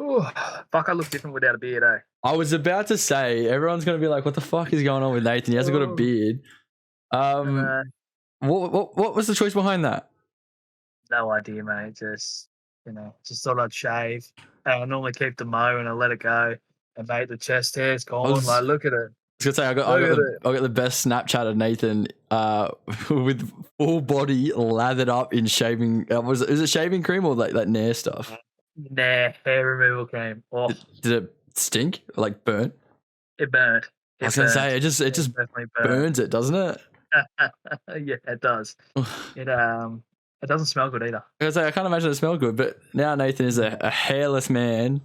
Ooh, fuck, I look different without a beard, eh? I was about to say, everyone's going to be like, what the fuck is going on with Nathan? He hasn't got a Oh, beard. and, What was the choice behind that? no idea, mate. Just thought I'd shave. I normally keep the mow and I let it go. And mate, the chest hair's gone. Like, look at it. I was gonna say I got the best Snapchat of Nathan with full body lathered up in shaving. Is it shaving cream or like that Nair stuff? Nah, hair removal cream. Oh, did it stink? Like burn? it burnt. I was gonna say it just definitely burns it, doesn't it? Yeah, it does. It doesn't smell good either. I can't imagine it smelled good. But now Nathan is a hairless man.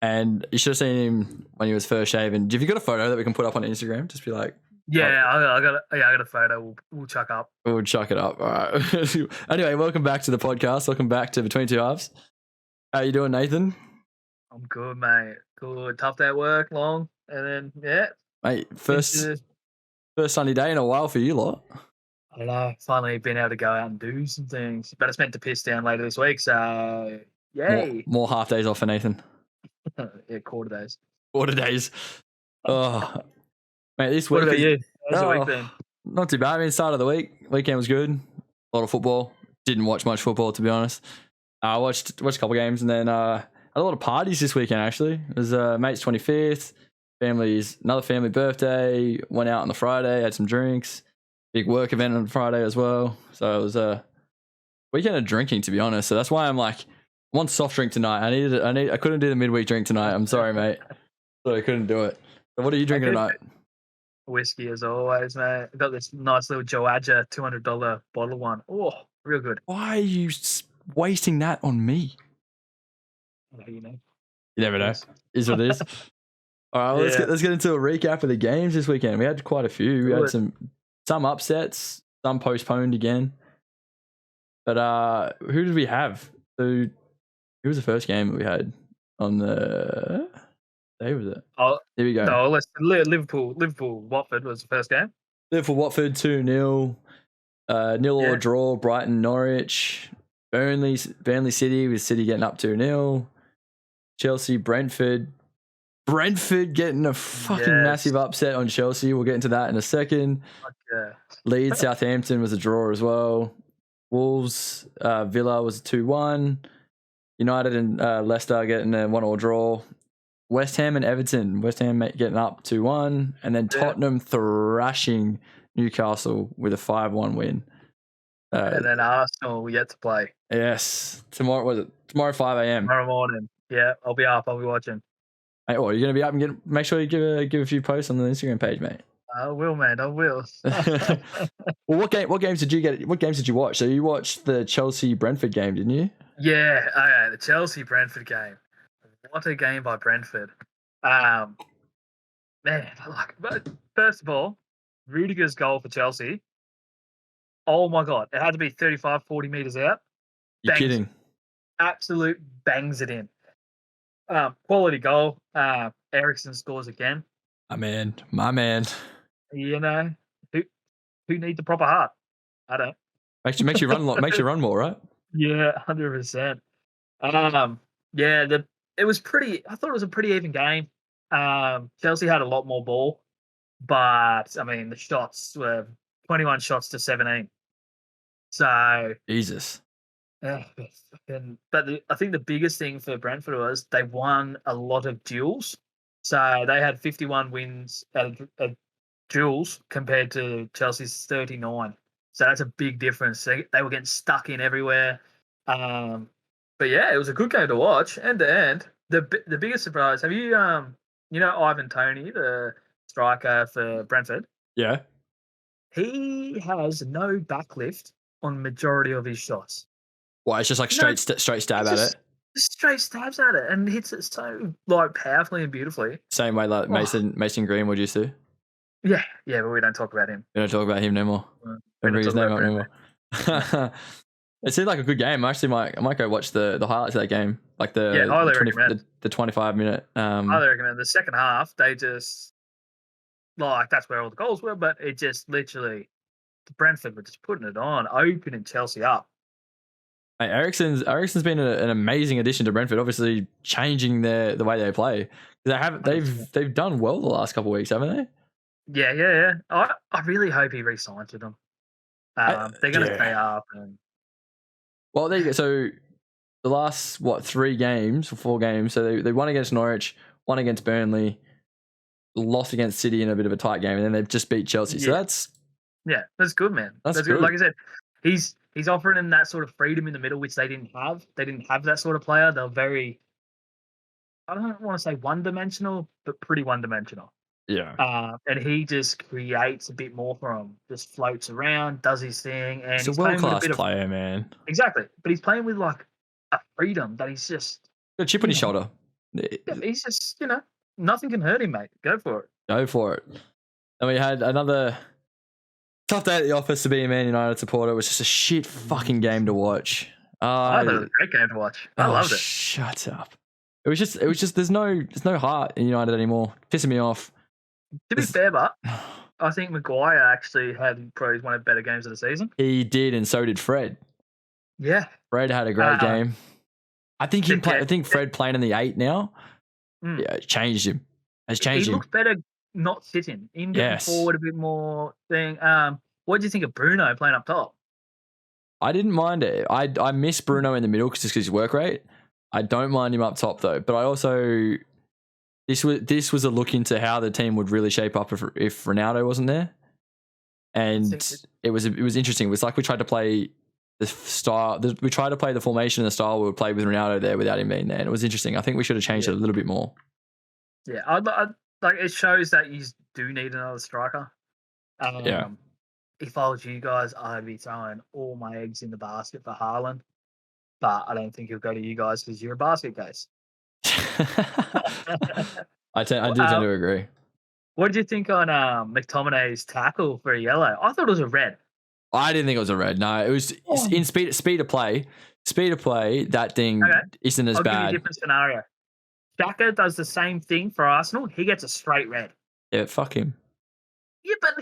And you should have seen him when he was first shaven. Have you got a photo that we can put up on Instagram? Just be like, yeah, I got a photo. We'll chuck up. We'll chuck it up. All right. Anyway, welcome back to the podcast. Welcome back to Between Two Halves. How you doing, Nathan? I'm good, mate. Good. Tough day at work, long, and then mate. First sunny day in a while for you lot. I don't know. Finally been able to go out and do some things, but it's meant to piss down later this week. So yay! More half days off for Nathan. Yeah, quarter days. Oh, mate, this week. What about you? How's your week been? Not too bad. I mean, start of the weekend was good. A lot of football. Didn't watch much football, to be honest. I watched a couple of games, and then had a lot of parties this weekend. Actually, it was mate's 25th, another family birthday. Went out on the Friday, had some drinks. Big work event on Friday as well. So it was a weekend of drinking, to be honest. So that's why I'm like, I want soft drink tonight. I couldn't do the midweek drink tonight. I'm sorry, mate. So I couldn't do it. So what are you drinking tonight? Whiskey as always, mate. I got this nice little Joadja $200 bottle one. Oh, real good. Why are you wasting that on me? You know. You never know. Is what it is. All right, well, let's get into a recap of the games this weekend. We had quite a few. We had some upsets, some postponed again. But who did we have? So who was the first game that we had on the day? Was it? Oh, here we go. No, Liverpool. Watford was the first game. Liverpool Watford 2-0. 0-0 draw. Brighton Norwich. Burnley City with City getting up 2-0. Chelsea Brentford. Brentford getting a fucking massive upset on Chelsea. We'll get into that in a second. Okay. Leeds Southampton was a draw as well. Wolves Villa was a 2-1. United and Leicester getting a 1-1 draw. West Ham and Everton. West Ham getting up 2-1. And then Tottenham thrashing Newcastle with a 5-1 win. And then Arsenal yet to play. Yes. Tomorrow 5 a.m. Tomorrow morning. Yeah, I'll be up. I'll be watching. Hey, you're going to be up and make sure you give a few posts on the Instagram page, mate. I will, man. I will. Well, what games did you get? What games did you watch? So you watched the Chelsea Brentford game, didn't you? Yeah, okay, the Chelsea Brentford game. What a game by Brentford. Man, but first of all, Rudiger's goal for Chelsea. Oh my God, it had to be 35, 40 meters out. You're kidding. Absolute bangs it in. Quality goal. Eriksen scores again. My man. You know, who needs a proper heart? I don't. Makes you run more, right? Yeah, 100%. It was pretty. I thought it was a pretty even game. Chelsea had a lot more ball, but I mean the shots were 21 shots to 17. So Jesus. Yeah, but I think the biggest thing for Brentford was they won a lot of duels. So they had 51 wins at duels compared to Chelsea's 39. So that's a big difference. They were getting stuck in everywhere. But yeah, it was a good game to watch, end to end. The biggest surprise, have you Ivan Toney, the striker for Brentford? Yeah. He has no backlift on majority of his shots. Why? It's just like straight stab at it. Just straight stabs at it and hits it so like powerfully and beautifully. Same way like Mason Greenwood used to. Yeah, but we don't talk about him. We don't talk about him no more. Don't bring his name up anymore. It seemed like a good game. I might go watch the highlights of that game, like the 25-minute. Highly recommend. The second half, they just that's where all the goals were, but it just literally Brentford were just putting it on, opening Chelsea up. Eriksen's been an amazing addition to Brentford. Obviously, changing the way they play. They've done well the last couple of weeks, haven't they? Yeah. I really hope he re-signs with them. They're going to stay up. Well, there you go. So the last 3 games or 4 games. So they won against Norwich, won against Burnley, lost against City in a bit of a tight game, and then they've just beat Chelsea. Yeah. So that's good, man. That's good. Like I said, he's offering them that sort of freedom in the middle, which they didn't have. They didn't have that sort of player. They're very, I don't want to say one-dimensional, but pretty one-dimensional. Yeah. And he just creates a bit more for him. Just floats around, does his thing, and he's a world-class player, man. Exactly, but he's playing with like a freedom that he's just got a chip on his shoulder. Yeah, he's just nothing can hurt him, mate. Go for it. Go for it. And we had another tough day at the office to be a Man United supporter. It was just a shit fucking game to watch. I thought it was a great game to watch. I loved it. Shut up. It was just there's no heart in United anymore. Pissing me off. To be fair, but I think Maguire actually had probably one of the better games of the season. He did, and so did Fred. Yeah. Fred had a great game. I think I think Fred playing in the 8 now. Yeah, it changed him. Has changed him. He looks better not sitting. In getting forward a bit more thing. What do you think of Bruno playing up top? I didn't mind it. I miss Bruno in the middle just because his work rate. I don't mind him up top though. But I also this was a look into how the team would really shape up if Ronaldo wasn't there. And it was interesting. It was like we tried to play the style. We tried to play the formation and the style we would play with Ronaldo there without him being there. And it was interesting. I think we should have changed it a little bit more. Yeah, I like it shows that you do need another striker. If I was you guys, I'd be throwing all my eggs in the basket for Haaland. But I don't think he'll go to you guys because you're a basket case. I do tend to agree. What did you think on McTominay's tackle for a yellow? I thought it was a red. I didn't think it was a red. No, it was in speed of play. Speed of play, that thing isn't as bad. I'll give you a different scenario. Xhaka does the same thing for Arsenal. He gets a straight red. Yeah, fuck him. Yeah, but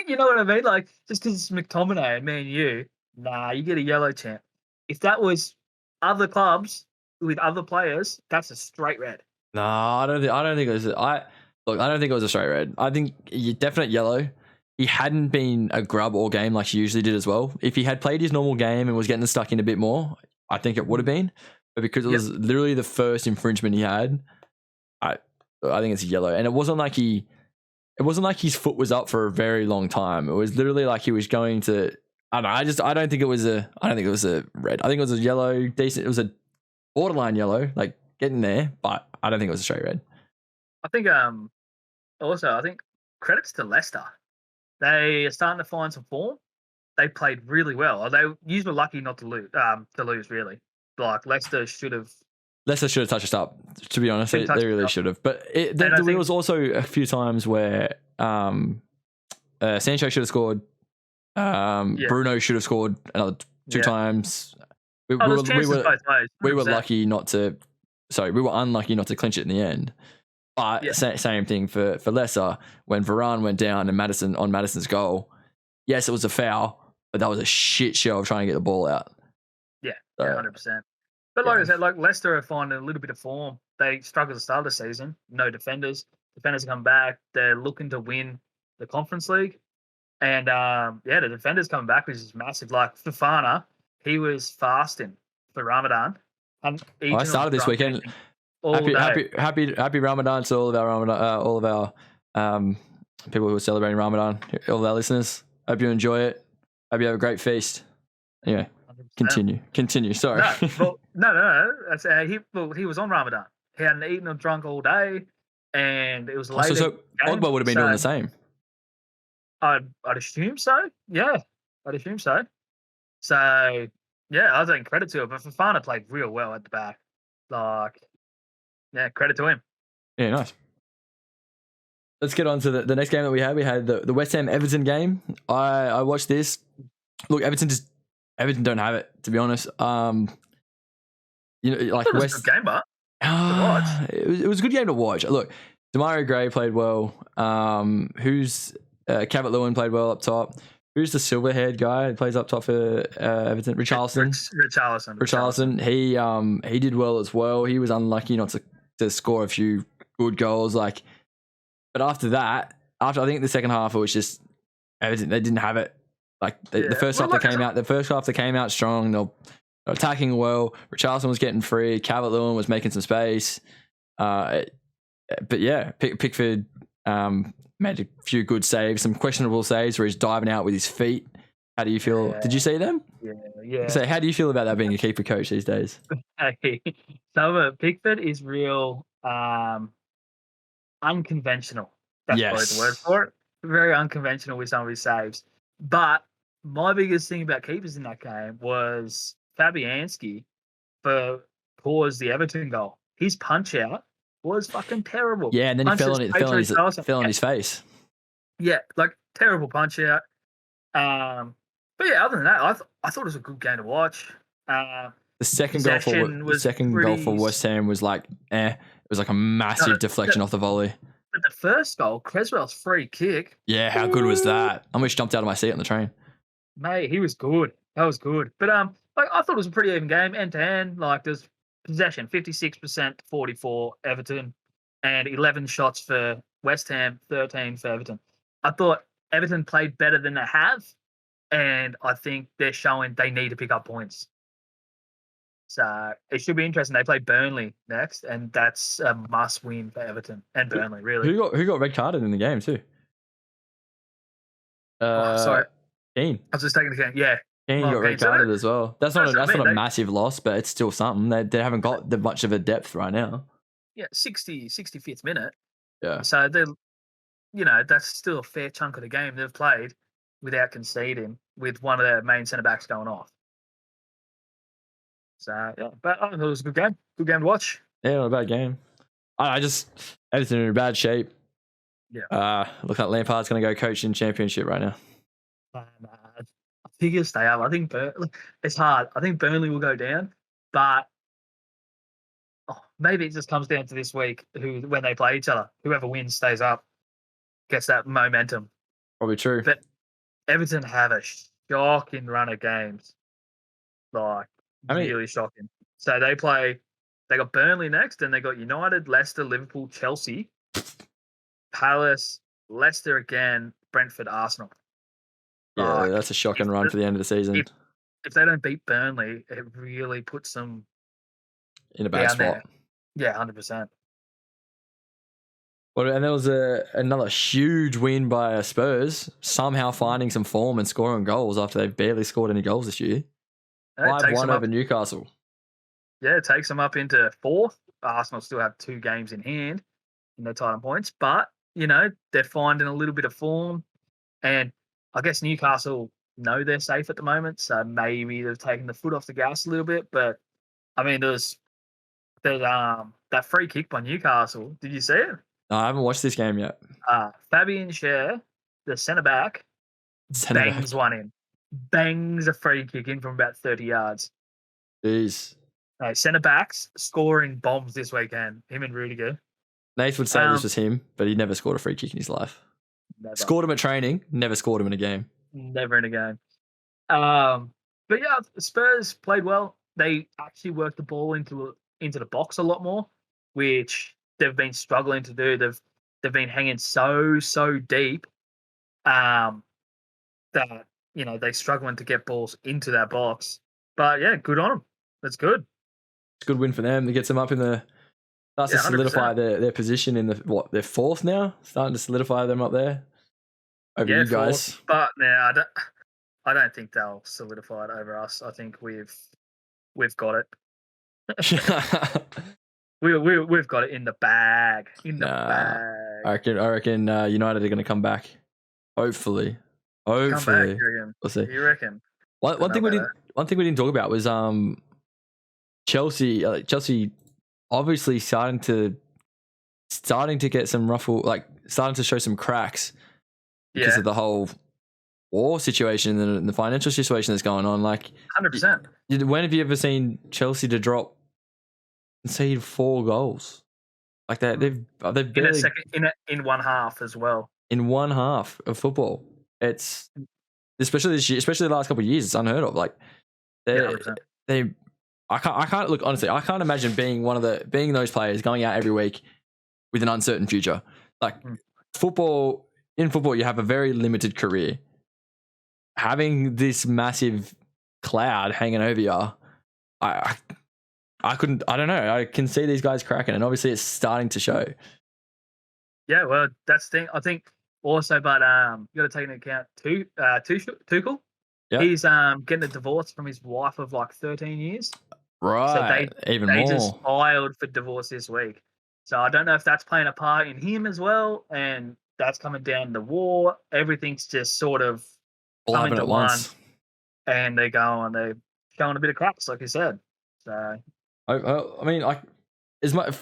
you know what I mean? Like, just because it's McTominay and me and you, you get a yellow, champ. If that was other clubs with other players, that's a straight red. No, I don't think it was. I don't think it was a straight red. I think definite yellow. He hadn't been a grub all game like he usually did as well. If he had played his normal game and was getting stuck in a bit more, I think it would have been. But because it was literally the first infringement he had, I think it's yellow. And it wasn't like his foot was up for a very long time. It was literally like he was going to. I don't know. I don't think it was a red. I think it was a yellow. Decent. It was a borderline yellow, like getting there. But I don't think it was a straight red. I think also I think credits to Leicester. They are starting to find some form. They played really well. They were lucky not to lose really. Like Leicester should have touched us up. To be honest, they really should have. But there was also a few times where Sancho should have scored. Bruno should have scored another 2 times. We were lucky not to. Sorry, we were unlucky not to clinch it in the end. But same thing for Leicester when Varane went down and Maddison's goal. Yes, it was a foul, but that was a shit show of trying to get the ball out. Yeah, 100%. But like I said, like Leicester are finding a little bit of form. They struggled at the start of the season. No defenders. Defenders come back. They're looking to win the Conference League. And the defenders coming back, which is massive. Like Fofana, he was fasting for Ramadan. And I started this weekend. Happy Ramadan to all of our people who are celebrating Ramadan, all of our listeners. Hope you enjoy it. Hope you have a great feast. Anyway, 100%. Continue. Sorry. No. That's, he was on Ramadan. He hadn't eaten or drunk all day, and it was late. So Pogba would have been doing the same. I'd assume so. Yeah, I'd assume so. So yeah, I was taking credit to it, but Fofana played real well at the back. Like, yeah, credit to him. Yeah, nice. Let's get on to the next game that we had. We had the West Ham Everton game. I watched this. Look, Everton don't have it, to be honest. Like it was a good game, but it was a good game to watch. Look, Demarai Gray played well. Calvert-Lewin played well up top. Who's the silver-haired guy who plays up top for Everton? Richarlison. He did well as well. He was unlucky not to score a few good goals. But after that, I think the second half, it was just Everton. They didn't have it. The first half they came out strong. They were attacking well. Richarlison was getting free. Calvert-Lewin was making some space. But yeah, Pickford made a few good saves, some questionable saves where he's diving out with his feet. How do you feel? Yeah. Did you see them? Yeah. So how do you feel about that being a keeper coach these days? So Pickford is real unconventional. That's probably the word for it. Very unconventional with some of his saves. But my biggest thing about keepers in that game was Fabianski caused the Everton goal. His punch out was fucking terrible. Yeah, and then he fell on his face. Yeah, terrible punch out. But yeah, other than that, I thought it was a good game to watch. The second goal for West Ham was It was a massive deflection off the volley. But the first goal, Creswell's free kick. Yeah, how good was that? I almost jumped out of my seat on the train. Mate, he was good. That was good. But I thought it was a pretty even game, end to end. There's possession, 56%, 44 Everton, and 11 shots for West Ham, 13 for Everton. I thought Everton played better than they have, and I think they're showing they need to pick up points. So it should be interesting. They play Burnley next, and that's a must-win for Everton and Burnley, really. Who got red carded in the game too? Sorry. Keane. I was just taking the game. Yeah. Keane got red carded as well. That's not a massive loss, but it's still something. They haven't got much of a depth right now. Yeah, 65th minute. Yeah. So that's still a fair chunk of the game they've played without conceding, with one of their main centre backs going off. So yeah, but I thought it was a good game. Good game to watch. Yeah, not a bad game. Everton in bad shape. Yeah. Look like Lampard's going to go coach in Championship right now. I think he'll stay up. I think it's hard. I think Burnley will go down, but maybe it just comes down to this week. When they play each other, whoever wins stays up, gets that momentum. Probably true. But Everton have a shocking run of games, really shocking. So they got Burnley next, and they got United, Leicester, Liverpool, Chelsea, Palace, Leicester again, Brentford, Arsenal. Yeah, that's a shocking run for the end of the season. If they don't beat Burnley, it really puts them in a bad spot. There. Yeah, 100%. Well, and there was another huge win by Spurs, somehow finding some form and scoring goals after they've barely scored any goals this year. 5-1 over Newcastle. Yeah, it takes them up into fourth. Arsenal still have 2 games in hand in their title points, but they're finding a little bit of form, and I guess Newcastle know they're safe at the moment, so maybe they've taken the foot off the gas a little bit. But I mean, there's that free kick by Newcastle. Did you see it? No, I haven't watched this game yet. Fabian Schär, the centre back, bangs one in. Bangs a free kick in from about 30 yards. Jeez. Centre backs scoring bombs this weekend. Him and Rudiger. Nath would say this was him, but he never scored a free kick in his life. Never. Scored him at training, never scored him in a game. Never in a game. But yeah, Spurs played well. They actually worked the ball into the box a lot more, which they've been struggling to do. They've been hanging so deep that they're struggling to get balls into that box. But yeah, good on them. That's good. It's a good win for them. It gets them up in the. Starts to solidify their position in they're fourth now. Starting to solidify them up there. Over you guys. Fourth, but now I don't think they'll solidify it over us. I think we've got it. We've got it in the bag. Bag. I reckon United are going to come back. Hopefully. Come back, we'll see. You reckon? One thing we didn't talk about was Chelsea. Chelsea obviously starting to get some starting to show some cracks because of the whole war situation and the financial situation that's going on. 100%. When have you ever seen Chelsea to concede 4 goals like that? They've barely, in one half as well. In one half of football, it's especially this year, especially the last couple of years. It's unheard of. Like Yeah, I can't look honestly. I can't imagine being those players going out every week with an uncertain future. Like football, you have a very limited career. Having this massive cloud hanging over you, I couldn't. I don't know. I can see these guys cracking, and obviously it's starting to show. Yeah, well, that's the thing. I think also, but you got to take into account Tuchel. Yeah, he's getting a divorce from his wife of like 13 years. Right, So even they more. just filed for divorce this week. So I don't know if that's playing a part in him as well, and that's coming down the war. Everything's just sort of All coming happening to at one, once. and they're showing a bit of cracks, like you said. So I mean, as much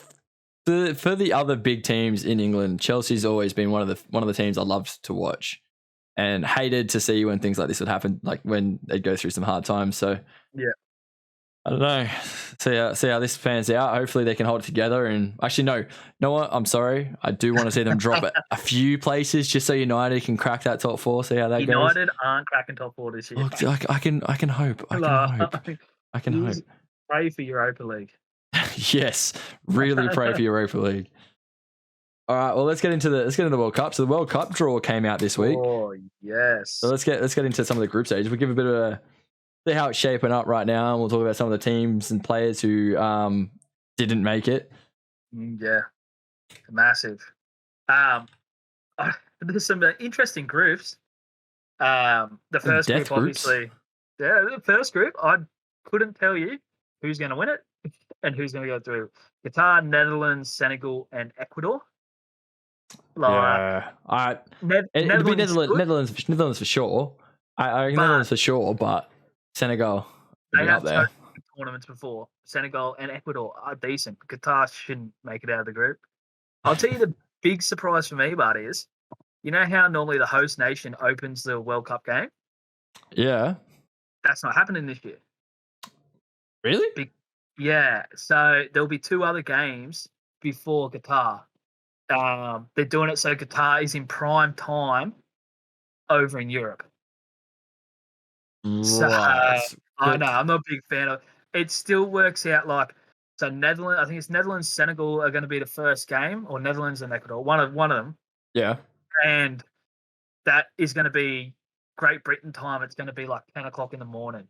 for the other big teams in England, Chelsea's always been one of the teams I loved to watch, and hated to see when things like this would happen, like when they'd go through some hard times. So yeah, I don't know. See how this pans out. Hopefully they can hold it together. And actually, no, what? I'm sorry. I do want to see them drop a few places just so United can crack that top four. See how that goes. United aren't cracking top four this year. I can hope. I can hope. Pray for Europa League. Yes, really pray for Europa League. All right, well let's get into the World Cup. So the World Cup draw came out this week. Oh yes. So let's get into some of the group stages. We'll give a bit of a see how it's shaping up right now, and we'll talk about some of the teams and players who didn't make it. Yeah, massive. There's some interesting groups. The first group, obviously. Yeah, the first group, I couldn't tell you who's going to win it and who's going to go through. Qatar, Netherlands, Senegal, and Ecuador. Yeah, it'd be Netherlands for sure. I reckon Netherlands for sure, but Senegal. They have up tournaments before. Senegal and Ecuador are decent. Qatar shouldn't make it out of the group. I'll tell you the big surprise for me, Bart, is you know how normally the host nation opens the World Cup game? Yeah. That's not happening this year. Really? Yeah. So there'll be 2 other games before Qatar. They're doing it so Qatar is in prime time over in Europe. Right. So, I know, I'm not a big fan of it. It still works out like so Netherlands. I think it's Netherlands, Senegal are going to be the first game, or Netherlands and Ecuador, one of them. Yeah. And that is going to be Great Britain time. It's going to be like 10 o'clock in the morning.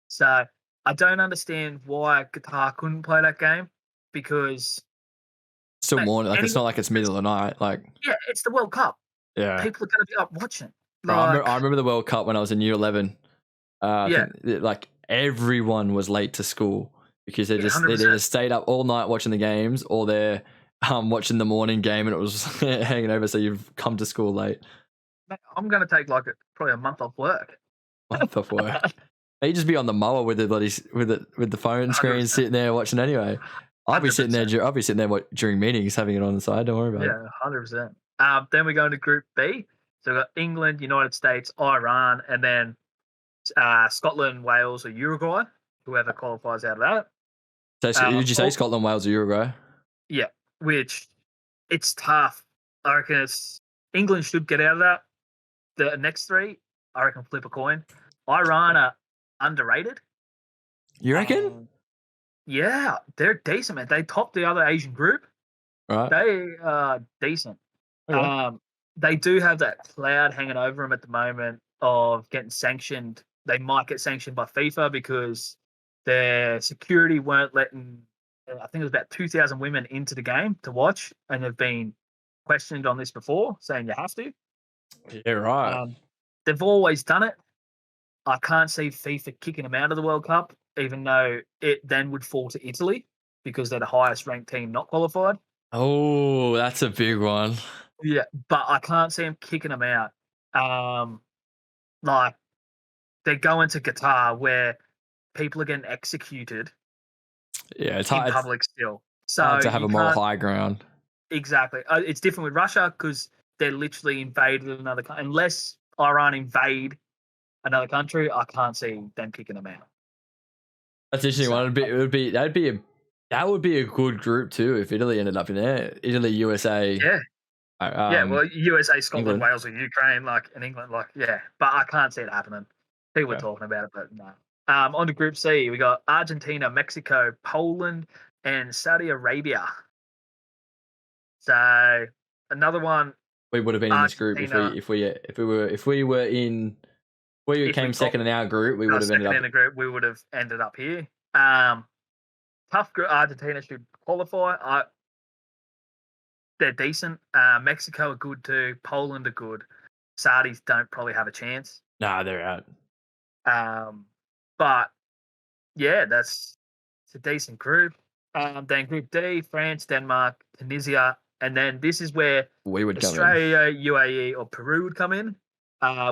So I don't understand why Qatar couldn't play that game because still morning. Like it's not like it's middle of the night. Like yeah, it's the World Cup. Yeah, people are going to be up watching. Like, I remember the World Cup when I was in year 11. Like everyone was late to school because they either stayed up all night watching the games or they're watching the morning game and it was hanging over. So you've come to school late. I'm going to take like probably a month off work. You just be on the mower with the bloody with the phone screen 100%. Sitting there watching anyway. I'll be sitting there during meetings having it on the side. Don't worry about it. Yeah, 100%. Then we go into Group B. So we've got England, United States, Iran, and then Scotland, Wales, or Uruguay. Whoever qualifies out of that. So did you say Scotland, Wales, or Uruguay? Yeah, which it's tough. I reckon England should get out of that. The next 3, I reckon, flip a coin. Iran are underrated. You reckon? Yeah, they're decent, man. They topped the other Asian group. Right. They are decent. Okay. They do have that cloud hanging over them at the moment of getting sanctioned. They might get sanctioned by FIFA because their security weren't letting, I think it was about 2,000 women into the game to watch, and they've been questioned on this before, saying you have to. Yeah, right. They've always done it. I can't see FIFA kicking them out of the World Cup, even though it then would fall to Italy because they're the highest ranked team not qualified. Oh, that's a big one. Yeah, but I can't see them kicking them out. Like they're going to Qatar where people are getting executed. Yeah, it's in hard. Public still. So hard to have a more high ground. Exactly. It's different with Russia because they're literally invaded another country. Unless Iran invade another country, I can't see them kicking them out. That's interesting. That would be a good group too if Italy ended up in there. Italy, USA. Yeah. Yeah, well, USA, Scotland, England. Wales, or Ukraine, like in England, like yeah. But I can't see it happening. People are Yeah. talking about it, but no. On to Group C, we got Argentina, Mexico, Poland, and Saudi Arabia. So another one. We would have been in this group Argentina, if we came second in our group, we would have ended second up in the group. We would have ended up here. Tough group. Argentina should qualify. They're decent. Mexico are good too. Poland are good. Saudis don't probably have a chance. Nah, they're out. But yeah, it's a decent group. Then Group D, France, Denmark, Tunisia, and then this is where We would Australia, UAE, or Peru would come in.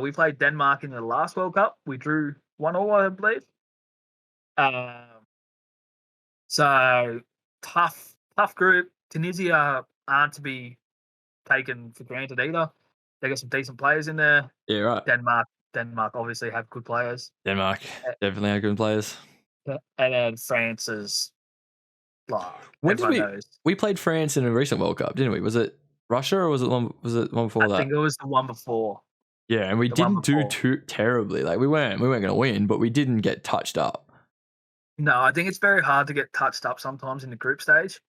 We played Denmark in the last World Cup. We drew 1-1, I believe. So tough group. Tunisia aren't to be taken for granted either. They got some decent players in there. Yeah, right. Denmark obviously have good players. Denmark definitely have good players. And then France is like when did we played France in a recent World Cup, didn't we? Was it Russia or was it one before that? I think it was the one before. Yeah, and we didn't do too terribly. Like we weren't going to win, but we didn't get touched up. No, I think it's very hard to get touched up sometimes in the group stage.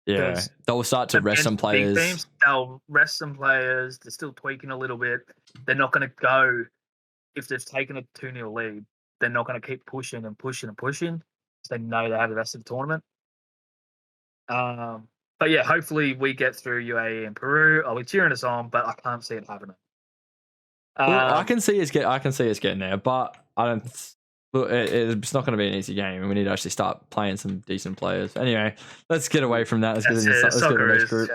Yeah, they'll start to rest some players. Big teams, they'll rest some players. They're still tweaking a little bit. They're not going to go, if they've taken a 2-0 lead, they're not going to keep pushing and pushing and pushing. So they know they have the rest of the tournament. But yeah, hopefully we get through UAE and Peru. I'll be cheering us on, but I can't see it happening. Well, I can see us getting there, but I don't. Look, it's not going to be an easy game, and we need to actually start playing some decent players. Anyway, let's get away from that. Let's get into the next group.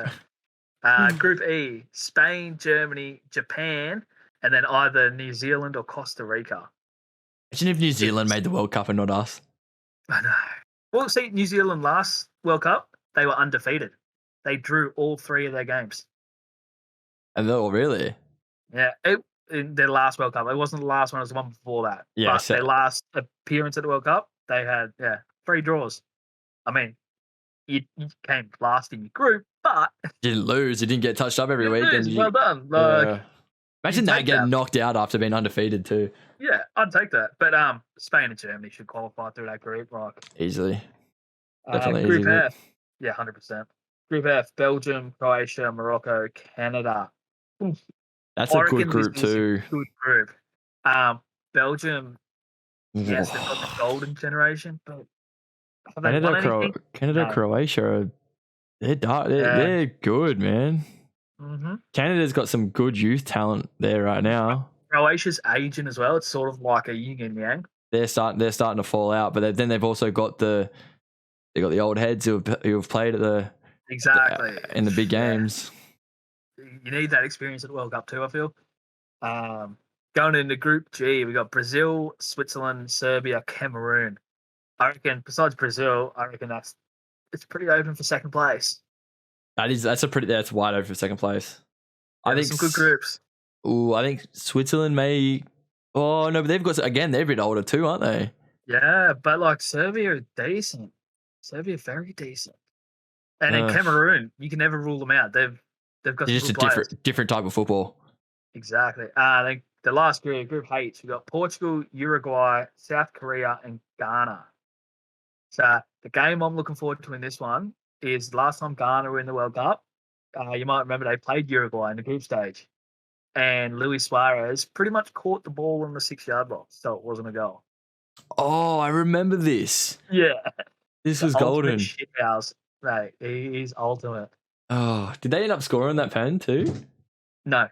Yeah. Group E: Spain, Germany, Japan, and then either New Zealand or Costa Rica. Imagine if New Zealand made the World Cup and not us. I know. Well, see, New Zealand last World Cup, they were undefeated. They drew all 3 of their games. And oh, really? Yeah, in their last World Cup. It wasn't the last one, it was the one before that. Yeah, but their last appearance at the World Cup, they had 3 draws. I mean, you came last in your group, but you didn't lose. You didn't get touched up every week. Well done. Like, imagine that getting knocked out after being undefeated too. Yeah, I'd take that. But Spain and Germany should qualify through that group, like easily. Definitely Group easy. F, 100%. Group F: Belgium, Croatia, Morocco, Canada. That's a good group too. Good group. Belgium, yes, they've got the golden generation, but Canada, Croatia, they're good, man. Mm-hmm. Canada's got some good youth talent there right now. Croatia's aging as well. It's sort of like a yin and yang. They're starting to fall out, but then they've also got the old heads who have played at in the big games. You need that experience at the World Cup too, I feel. Going into Group G, we got Brazil, Switzerland, Serbia, Cameroon. I reckon, besides Brazil, it's pretty open for second place. That's wide open for second place. I think some good groups. Ooh, I think Switzerland may. Oh no, but they're a bit older too, aren't they? Yeah, but like Serbia are decent. Serbia very decent. And in Cameroon, you can never rule them out. They've got just a different type of football. Exactly. I think the last group H, we got Portugal, Uruguay, South Korea, and Ghana. So the game I'm looking forward to in this one is the last time Ghana were in the World Cup. You might remember they played Uruguay in the group stage, and Luis Suarez pretty much caught the ball on the 6-yard box, so it wasn't a goal. Oh, I remember this. Yeah, this was golden. Shithouse, right? He's ultimate. Oh, did they end up scoring that pen too? No,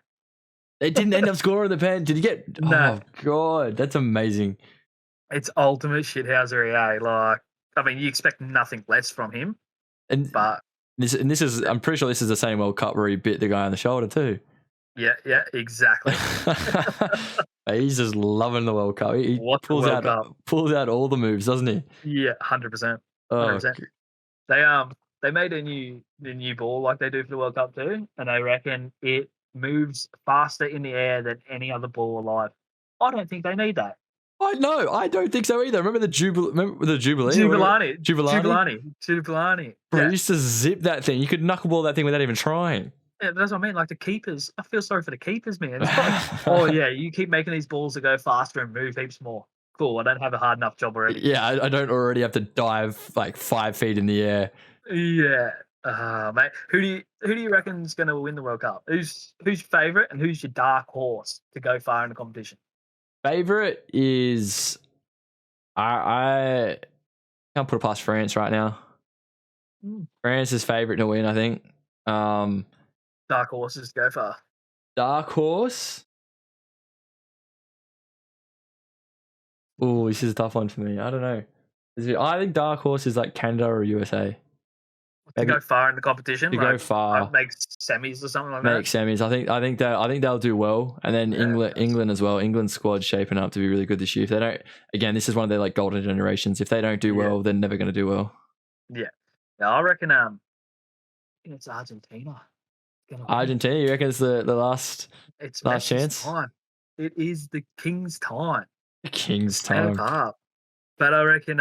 they didn't end up scoring the pen. Did you get? No. Oh God, that's amazing. It's ultimate shithousery, eh? Like, I mean, you expect nothing less from him, but this is. I'm pretty sure this is the same World Cup where he bit the guy on the shoulder too. Yeah, exactly. He's just loving the World Cup. He pulls out all the moves, doesn't he? Yeah, 100%. 100%. They made a new ball like they do for the World Cup too, and they reckon it moves faster in the air than any other ball alive. I don't think they need that. I don't think so either. Remember the Jubilee? Jubilani. Bro, yeah. used to zip that thing. You could knuckleball that thing without even trying. Yeah, that's what I mean. Like the keepers, I feel sorry for the keepers, man. It's like, oh yeah, you keep making these balls that go faster and move heaps more. Cool. I don't have a hard enough job already. Yeah, I don't already have to dive like 5 feet in the air. Yeah. Mate, who do you reckon is going to win the World Cup? Who's your favorite and who's your dark horse to go far in the competition? Favorite is I can't put it past France right now. France is favorite to win, I think. Dark horses to go far. Dark horse. Oh, this is a tough one for me. I don't know. I think dark horse is like Canada or USA. To go far in the competition, to go far, make semis or something like make that. semis. I think they'll do well, and then England as well. England's squad's shaping up to be really good this year. If they don't, again, this is one of their like golden generations. If they don't do well, they're never going to do well. Yeah, I reckon. It's Argentina. Argentina, you reckon it's the last? It's last chance. Time. It is the king's time. The king's time. But I reckon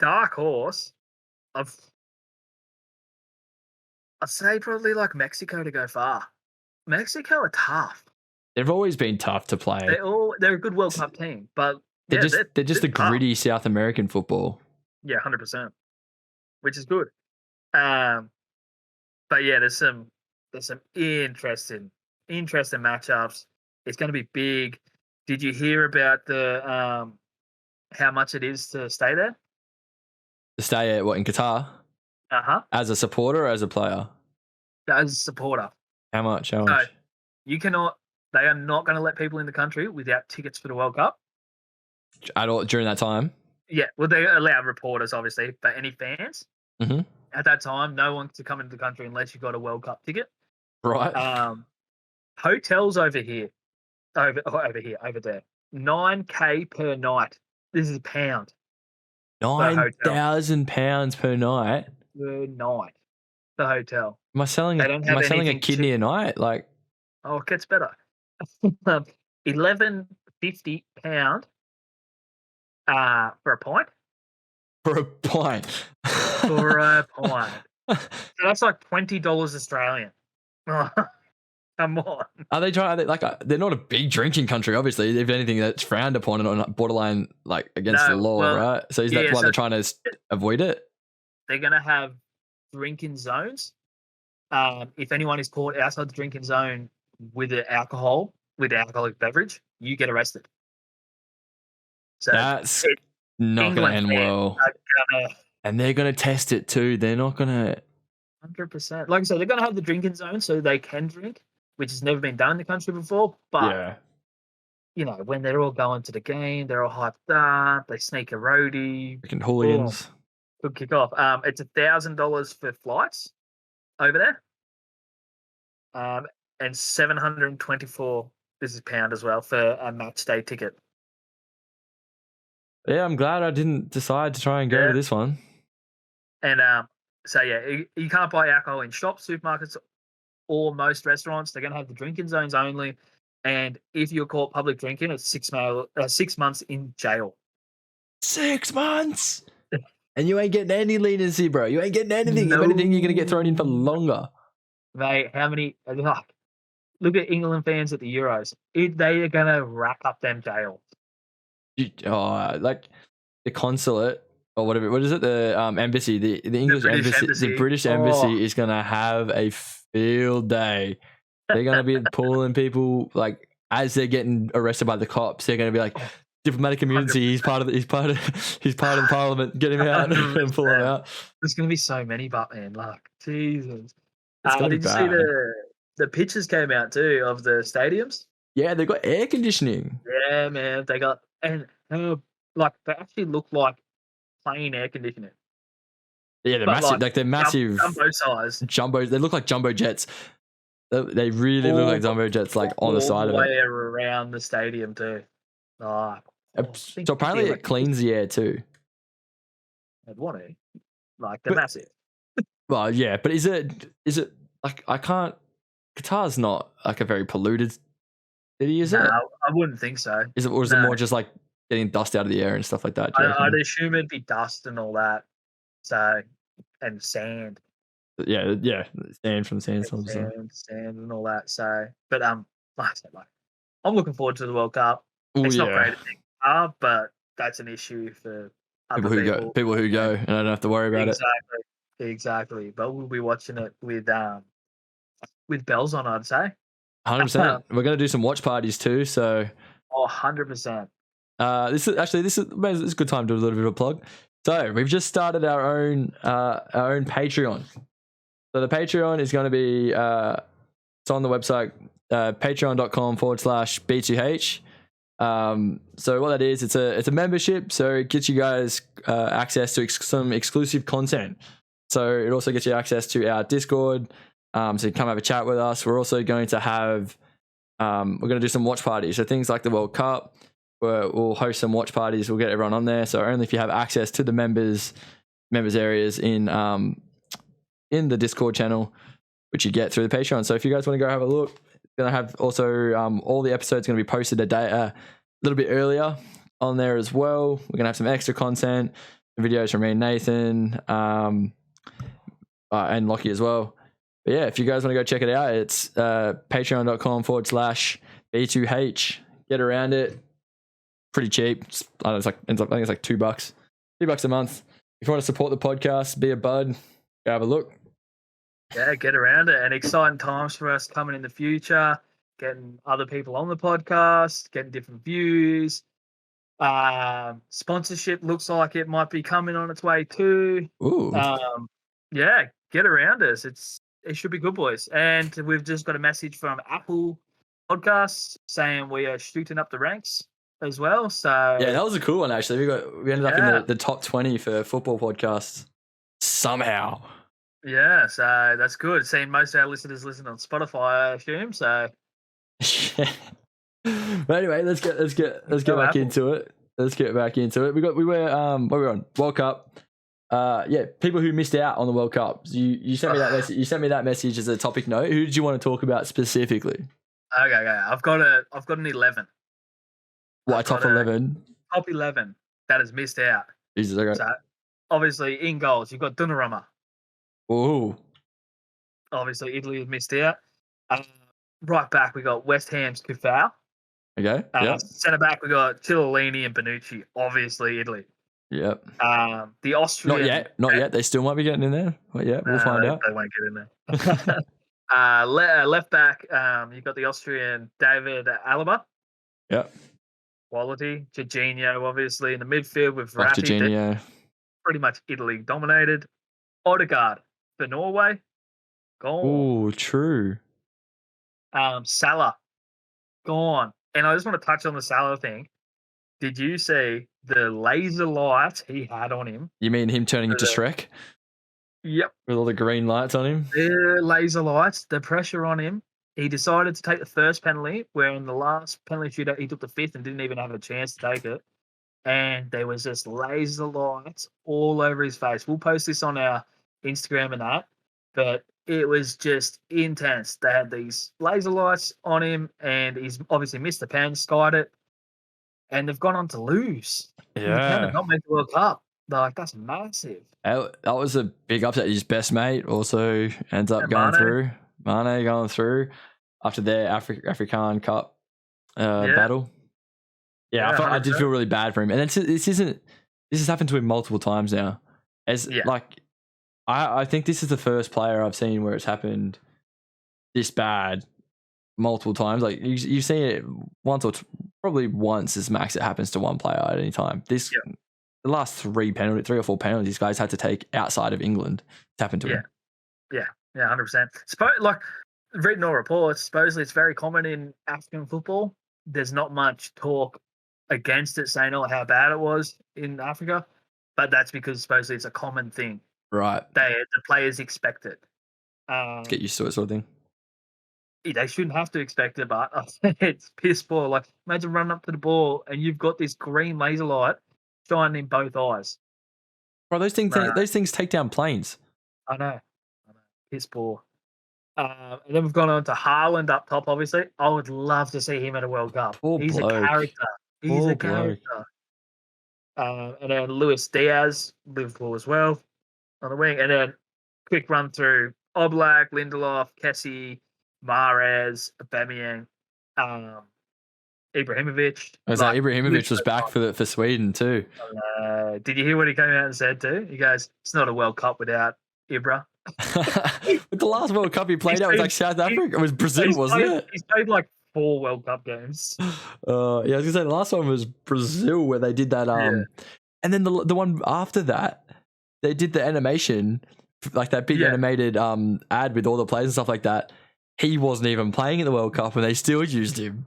dark horse. I'd say probably like Mexico to go far. Mexico are tough. They've always been tough to play. They're a good World Cup team, but they're just the gritty South American football. Yeah, 100%, which is good. But yeah, there's some interesting matchups. It's going to be big. Did you hear about the how much it is to stay there? To stay at what, in Qatar? As a supporter or as a player? As a supporter. How much? So you cannot. They are not going to let people in the country without tickets for the World Cup at all during that time. Yeah, well, they allow reporters, obviously, but any fans at that time, no one to come into the country unless you got a World Cup ticket. Right. Hotels over there, $9,000 per night. This is a pound. £9,000 per night. Per night, the hotel. Am I selling a kidney a night? Like, oh, it gets better. £11.50 for a pint. For a pint. For a pint. So that's like $20 Australian. Come on. Are they trying? They're not a big drinking country, obviously. If anything, that's frowned upon and on borderline like against the law, right? So is that why they're trying to avoid it? They're going to have drinking zones. If anyone is caught outside the drinking zone with alcoholic beverage, you get arrested. So that's not going to end well. And they're going to test it too. They're not going to. 100%. Like I said, they're going to have the drinking zone so they can drink, which has never been done in the country before. But, you know, when they're all going to the game, they're all hyped up. They sneak a roadie. Freaking hooligans. Good kick off. It's $1,000 for flights over there. And 724, this is pound as well, for a match day ticket. Yeah, I'm glad I didn't decide to try and go to this one. And so, you can't buy alcohol in shops, supermarkets, or most restaurants. They're going to have the drinking zones only. And if you're caught public drinking, it's 6 months in jail. 6 months? And you ain't getting any leniency, bro. You ain't getting anything. No. If anything, you're going to get thrown in for longer. Mate, how many... Look at England fans at the Euros. They are going to rack up them jails. Like the consulate or whatever. What is it? The embassy, the English embassy. The British embassy is going to have a field day. They're going to be pulling people like as they're getting arrested by the cops. They're going to be like, diplomatic immunity. 100%. He's part of the parliament. Get him out and pull him out. There's going to be so many, but man, like Jesus. Did you see the pictures came out too of the stadiums? Yeah, they've got air conditioning. Yeah, man, they got and like they actually look like plain air conditioning. Yeah, they're massive. Like they're massive. Jumbo size. They look like jumbo jets. They really look like jumbo jets, like on the side of it. All the way around the stadium too. So apparently it cleans the air too. I'd want to. Like they're massive. Well, yeah, but is it like I can't? Qatar's not like a very polluted city, is it? I wouldn't think so. Is it, or is it more just like getting dust out of the air and stuff like that? I'd assume it'd be dust and all that. So and sand. Yeah, stand from the sandstorm. So. Sand and all that. So, but like I said, like I'm looking forward to the World Cup. Oh It's not great yeah, at Qatar, but that's an issue for other people. people who go, and I don't have to worry about it. Exactly. But we'll be watching it with bells on, I'd say. 100%. We're gonna do some watch parties too. So, 100%. this is a good time to do a little bit of a plug. So we've just started our own Patreon. So the Patreon is going to be it's on the website patreon.com/B2H. So what that is, it's a membership. So it gets you guys access to some exclusive content. So it also gets you access to our Discord. So you can come have a chat with us. We're also going to have we're going to do some watch parties. So things like the World Cup, we'll host some watch parties. We'll get everyone on there. So only if you have access to the members areas in the Discord channel, which you get through the Patreon. So if you guys want to go have a look, it's going to have also all the episodes going to be posted a little bit earlier on there as well. We're going to have some extra content, videos from me and Nathan, and Lockie as well. But yeah, if you guys want to go check it out, it's patreon.com/B2H. Get around it. Pretty cheap. I think it's like $2. $2 a month. If you want to support the podcast, be a bud, go have a look. Yeah, get around it. And exciting times for us coming in the future, getting other people on the podcast, getting different views. Sponsorship looks like it might be coming on its way too. Ooh. Yeah, get around us. It should be good, boys. And we've just got a message from Apple Podcasts saying we are shooting up the ranks as well. So yeah, that was a cool one actually. We ended up in the top 20 for football podcasts somehow. Yeah, so that's good. Seeing most of our listeners listen on Spotify, I assume. So but anyway, let's get back into it. Let's get back into it. We were on World Cup. Yeah, people who missed out on the World Cup. You sent me that message. You sent me that message as a topic note. Who did you want to talk about specifically? Okay. I've got an 11. What, top 11? Top 11 that has missed out. Jesus, okay. So obviously in goals you've got Donnarumma. Ooh. Obviously Italy has missed out. Right back we got West Ham's Kufau. Okay. Yeah. Centre back we got Chiellini and Bonucci. Obviously Italy. Yep. The Austrian. Not yet. They still might be getting in there. But yeah, we'll find out. They won't get in there. Left back, you've got the Austrian David Alaba. Yep. Quality. Jorginho, obviously, in the midfield with Verratti. Jorginho. Pretty much Italy dominated. Odegaard for Norway. Gone. Oh, true. Salah. Gone. And I just want to touch on the Salah thing. Did you see the laser lights he had on him? You mean him turning into Shrek? Yep. With all the green lights on him? The laser lights, the pressure on him. He decided to take the first penalty, where in the last penalty shootout, he took the fifth and didn't even have a chance to take it. And there was just laser lights all over his face. We'll post this on our Instagram and that. But it was just intense. They had these laser lights on him, and he's obviously missed the pen, skied it. And they've gone on to lose. Yeah. Not make the World Cup. Like, that's massive. That was a big upset. His best mate also ends up going through. Mane going through after their African Cup battle. Yeah, I did feel really bad for him. And this has happened to him multiple times now. I think this is the first player I've seen where it's happened this bad multiple times. Like you've seen it once or probably once as max. It happens to one player at any time. The last 3 or 4 penalties guys had to take outside of England. It's happened to him. Yeah, 100%. Reading all reports, supposedly it's very common in African football. There's not much talk against it, saying how bad it was in Africa, but that's because supposedly it's a common thing. Right. The players expect it. Get used to it, sort of thing. They shouldn't have to expect it, but it's piss poor. Like, imagine running up to the ball and you've got this green laser light shining in both eyes. Bro, those things take down planes. I know. Piss poor. And then we've gone on to Haaland up top, obviously. I would love to see him at a World Cup. He's a character. He's a character. And then Luis Diaz, Liverpool as well, on the wing. And then quick run through: Oblak, Lindelof, Kessie, Mahrez, Aubameyang, Ibrahimovic. Ibrahimovic was back for Sweden too. Did you hear what he came out and said too? He goes, "It's not a World Cup without Ibra." But the last World Cup he played out was like South Africa. It was Brazil, wasn't it? He's played like 4 World Cup games. Yeah, I was gonna say the last one was Brazil where they did that. And then the one after that, they did the animation, like that big animated ad with all the players and stuff like that. He wasn't even playing in the World Cup, and they still used him.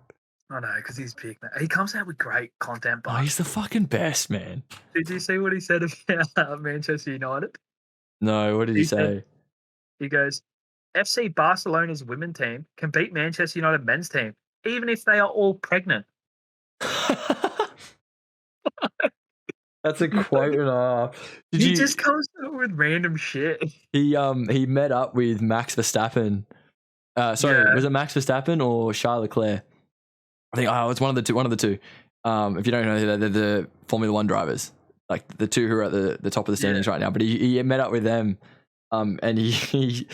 I know, because he's big. He comes out with great content. Oh, he's the fucking best, man. Did you see what he said about Manchester United? No, what did he say? He goes, FC Barcelona's women team can beat Manchester United men's team, even if they are all pregnant. That's a quote and a half. He just comes out with random shit. He met up with Max Verstappen. Was it Max Verstappen or Charles Leclerc? I think it's one of the two. If you don't know, they're the Formula One drivers, like the two who are at the top of the standings right now. But he met up with them, and he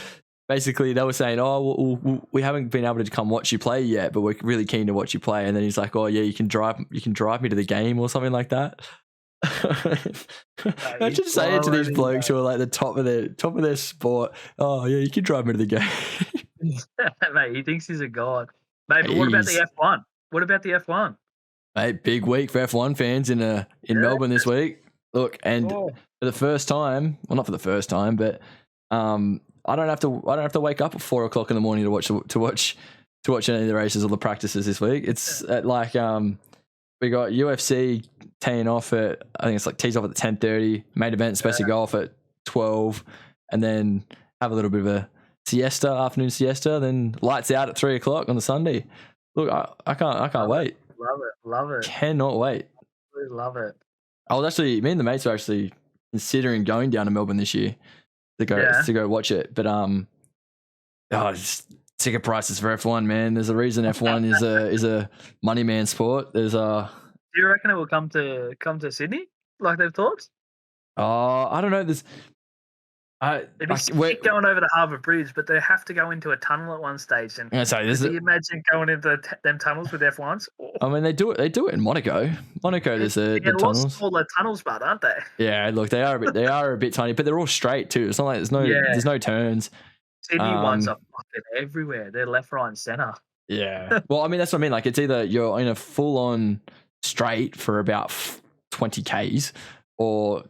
basically, they were saying, "Oh, we haven't been able to come watch you play yet, but we're really keen to watch you play." And then he's like, "Oh yeah, you can drive me to the game or something like that." Imagine saying it to these blokes who are like the top of their sport. "Oh yeah, you can drive me to the game." Mate, he thinks he's a god. Mate, but what about the F1? What about the F1? Mate, big week for F1 fans in Melbourne this week. Look, and for the first time, well, not for the first time, but I don't have to wake up at 4 o'clock in the morning to watch any of the races or the practices this week. It's at like we got UFC teeing off at, I think it's like tees off at 10:30. Main event supposed to go off at 12, and then have a little bit of a afternoon siesta. Then lights out at 3 o'clock on the Sunday. Look, I can't wait. Love it. Cannot wait. Really love it. Me and the mates are actually considering going down to Melbourne this year to go watch it. But ticket prices for F1, man. There's a reason F1 is a money man sport. There's Do you reckon it will come to Sydney like they've thought? I don't know. It'd be sick going over the Harbour Bridge, but they have to go into a tunnel at one stage. And can you imagine going into them tunnels with F1s? I mean, they do it in Monaco. There's the tunnels. All the tunnels, but aren't they? Yeah, look, they are a bit tiny, but they're all straight too. It's not like there's no turns. Sydney ones are fucking everywhere. They're left, right, and centre. Yeah. Well, I mean, that's what I mean. Like, it's either you're in a full-on straight for about 20 Ks, or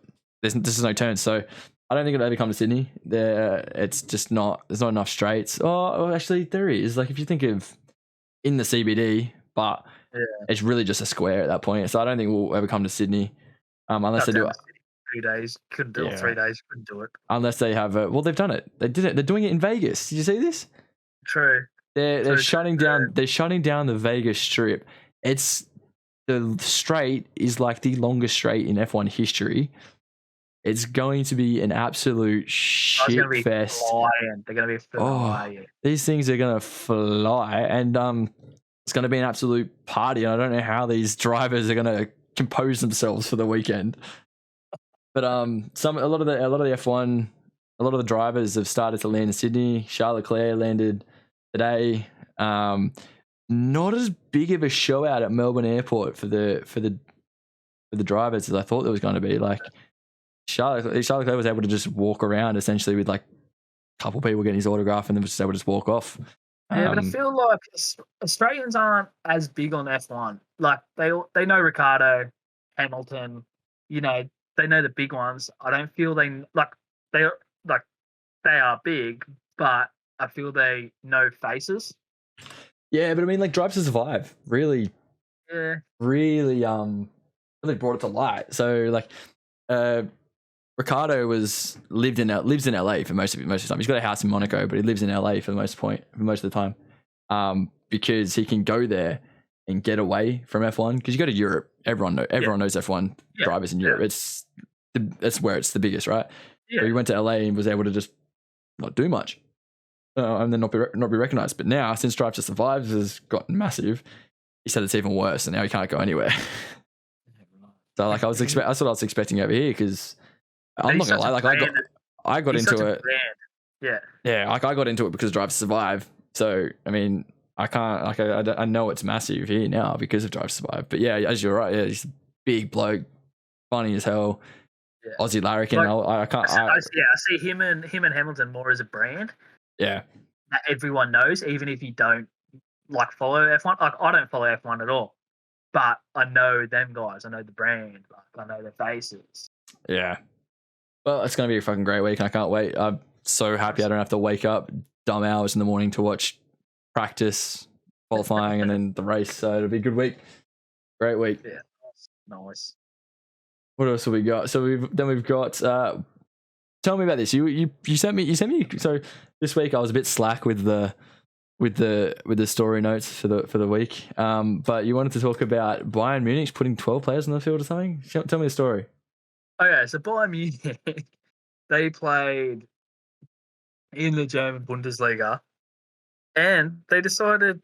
there's no turns. So I don't think it'll ever come to Sydney. It's just not. There's not enough straights. Oh, actually, there is. Like, if you think of in the CBD, but it's really just a square at that point. So I don't think we'll ever come to Sydney, unless they do it. 2 days, couldn't do it. 3 days, couldn't do it. Unless they have they've done it. They did it. They're doing it in Vegas. Did you see this? True. They're shutting down. They're shutting down the Vegas Strip. The straight is like the longest straight in F1 history. It's going to be an absolute shit fest. They're going to be flying. These things are going to fly, and it's going to be an absolute party. And I don't know how these drivers are going to compose themselves for the weekend. But a lot of the F1, a lot of the drivers have started to land in Sydney. Charles Leclerc landed today. Not as big of a show out at Melbourne Airport for the drivers as I thought there was going to be. Like, Charles Leclerc was able to just walk around essentially with like a couple people getting his autograph, and then was just able to just walk off. Yeah, but I feel like Australians aren't as big on F1. Like, they know Ricciardo, Hamilton, they know the big ones. I don't feel they are big, but I feel they know faces. Yeah, but I mean, like, Drive to Survive really brought it to light. So, like, Ricardo lives in LA for most of the time. He's got a house in Monaco, but he lives in LA for most of the time, because he can go there and get away from F1. Because you go to Europe, everyone knows F1 drivers in Europe. That's where it's the biggest, right? Yeah. But he went to LA and was able to just not do much, and then not be recognized. But now, since Drive to Survive has gotten massive, he said it's even worse, and now he can't go anywhere. So, like, that's what I was expecting over here, because I'm not gonna lie, like, I got into it. Yeah. Yeah, like I got into it because of Drive to Survive. So I mean, I can't like I know it's massive here now because of Drive to Survive. But yeah, as you're right, yeah, he's a big bloke, funny as hell, Yeah. Aussie larrikin. Like, I can't. I see him and Hamilton more as a brand Yeah, that everyone knows, even if you don't like follow F1. Like I don't follow F1 at all, but I know them guys. I know the brand. Like I know their faces. yeah. Well, it's gonna be a fucking great week, and I can't wait. I'm so happy I don't have to wake up dumb hours in the morning to watch practice, qualifying, and then the race. So it'll be a good week. Great week. Yeah, nice. What else have we got? So we've got. Tell me about this. You sent me. So this week I was a bit slack with the story notes for the week. But you wanted to talk about Bayern Munich putting 12 players on the field or something. Tell me the story. Okay, so Bayern Munich, they played in the German Bundesliga, and they decided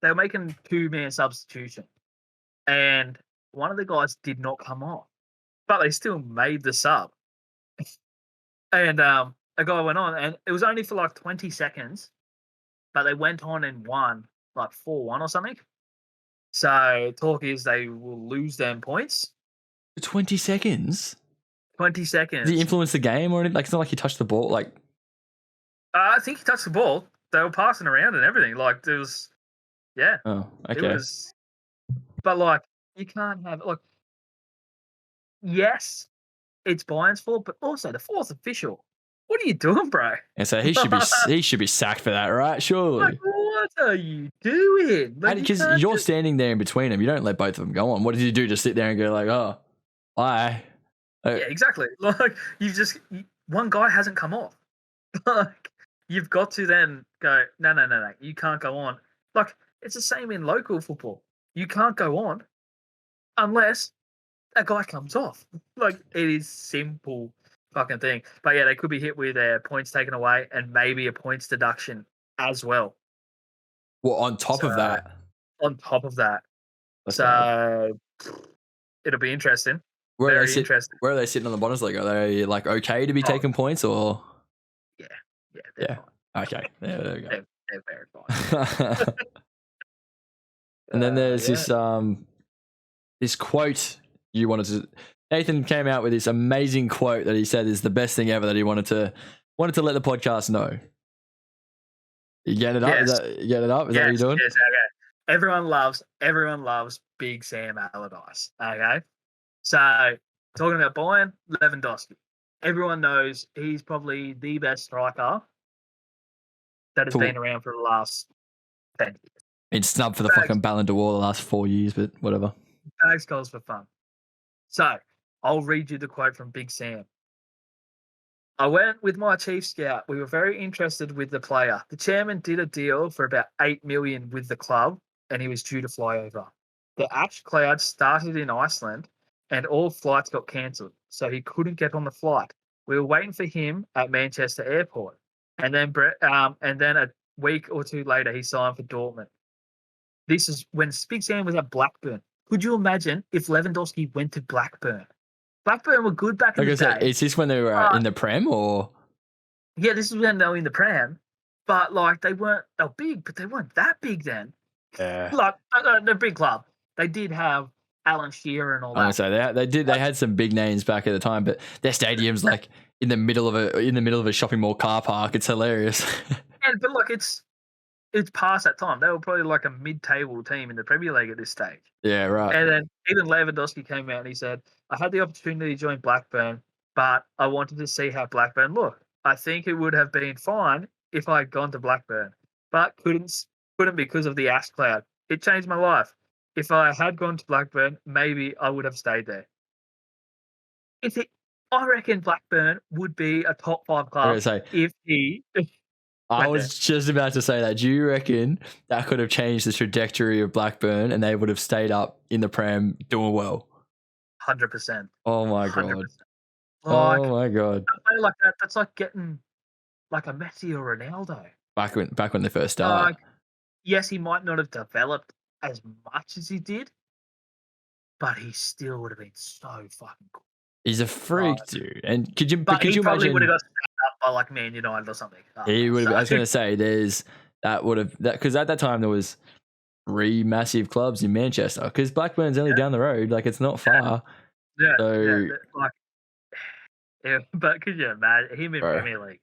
they were making 2-man substitution, and one of the guys did not come off, but they still made the sub. And a guy went on, and it was only for like 20 seconds, but they went on and won like 4-1 or something. So talk is they will lose them points. 20 seconds. 20 seconds. Did he influence the game or anything? Like it's not like he touched the ball. Like I think he touched the ball. They were passing around and everything. Like there was, yeah. Oh, okay. It was, but like you can't have like. Yes, it's Bayern's fault, but also the fourth official. What are you doing, bro? And so he should be sacked for that, right? Surely. Like, what are you doing? Because like, you're standing there in between them. You don't let both of them go on. What did you do? Just sit there and go like, oh, bye. Yeah, exactly. Like one guy hasn't come off. Like you've got to then go. No. You can't go on. Like it's the same in local football. You can't go on unless a guy comes off. Like it is simple fucking thing. But yeah, they could be hit with their points taken away and maybe a points deduction as well. Well, on top of that. On top of that. That's so it'll be interesting. Where are they sitting on the Bundesliga? Are they like okay to be taking points or? Yeah. Fine. Okay. There we go. They're very fine. And then there's this quote you wanted to. Nathan came out with this amazing quote that he said is the best thing ever that he wanted to let the podcast know. You get it up? Yes. You get it up? Is that what you're doing? Yes, okay. Everyone loves Big Sam Allardyce. Okay. So talking about Bayern, Lewandowski. Everyone knows he's probably the best striker that has been around for the last 10 years. It's snubbed for the fucking Ballon d'Or the last 4 years, but whatever. Bags goals for fun. So I'll read you the quote from Big Sam. I went with my chief scout. We were very interested with the player. The chairman did a deal for about 8 million with the club, and he was due to fly over. The ash cloud started in Iceland, and all flights got cancelled, so he couldn't get on the flight. We were waiting for him at Manchester Airport, and then a week or two later, he signed for Dortmund. This is when Big Sam was at Blackburn. Could you imagine if Lewandowski went to Blackburn? Blackburn were good back in the day. Is this when they were in the Prem or? Yeah, this is when they were in the Prem, but like they were big, but they weren't that big then. Yeah. Like they're a big club. They did have Alan Shearer and all that. I would say they did. They had some big names back at the time, but their stadium's like in the middle of a shopping mall car park. It's hilarious. But look, it's past that time. They were probably like a mid-table team in the Premier League at this stage. Yeah, right. And then even Lewandowski came out and he said, I had the opportunity to join Blackburn, but I wanted to see how Blackburn looked. I think it would have been fine if I had gone to Blackburn, but couldn't because of the ash cloud. It changed my life. If I had gone to Blackburn, maybe I would have stayed there. I reckon Blackburn would be a top 5 club if he... I was just about to say that. Do you reckon that could have changed the trajectory of Blackburn and they would have stayed up in the Prem doing well? 100%. Oh my 100%. God. Like, oh my God. Like that, that's like getting like a Messi or Ronaldo. Back when they first started. Yes, he might not have developed as much as he did, but he still would have been so fucking cool. He's a freak, dude. And could you probably imagine? Would have got up by like Man United or something. He would. I was going to say there's that would have that because at that time there was 3 massive clubs in Manchester because Blackburn's only down the road. Like it's not far. So, like but could you imagine him in Premier League?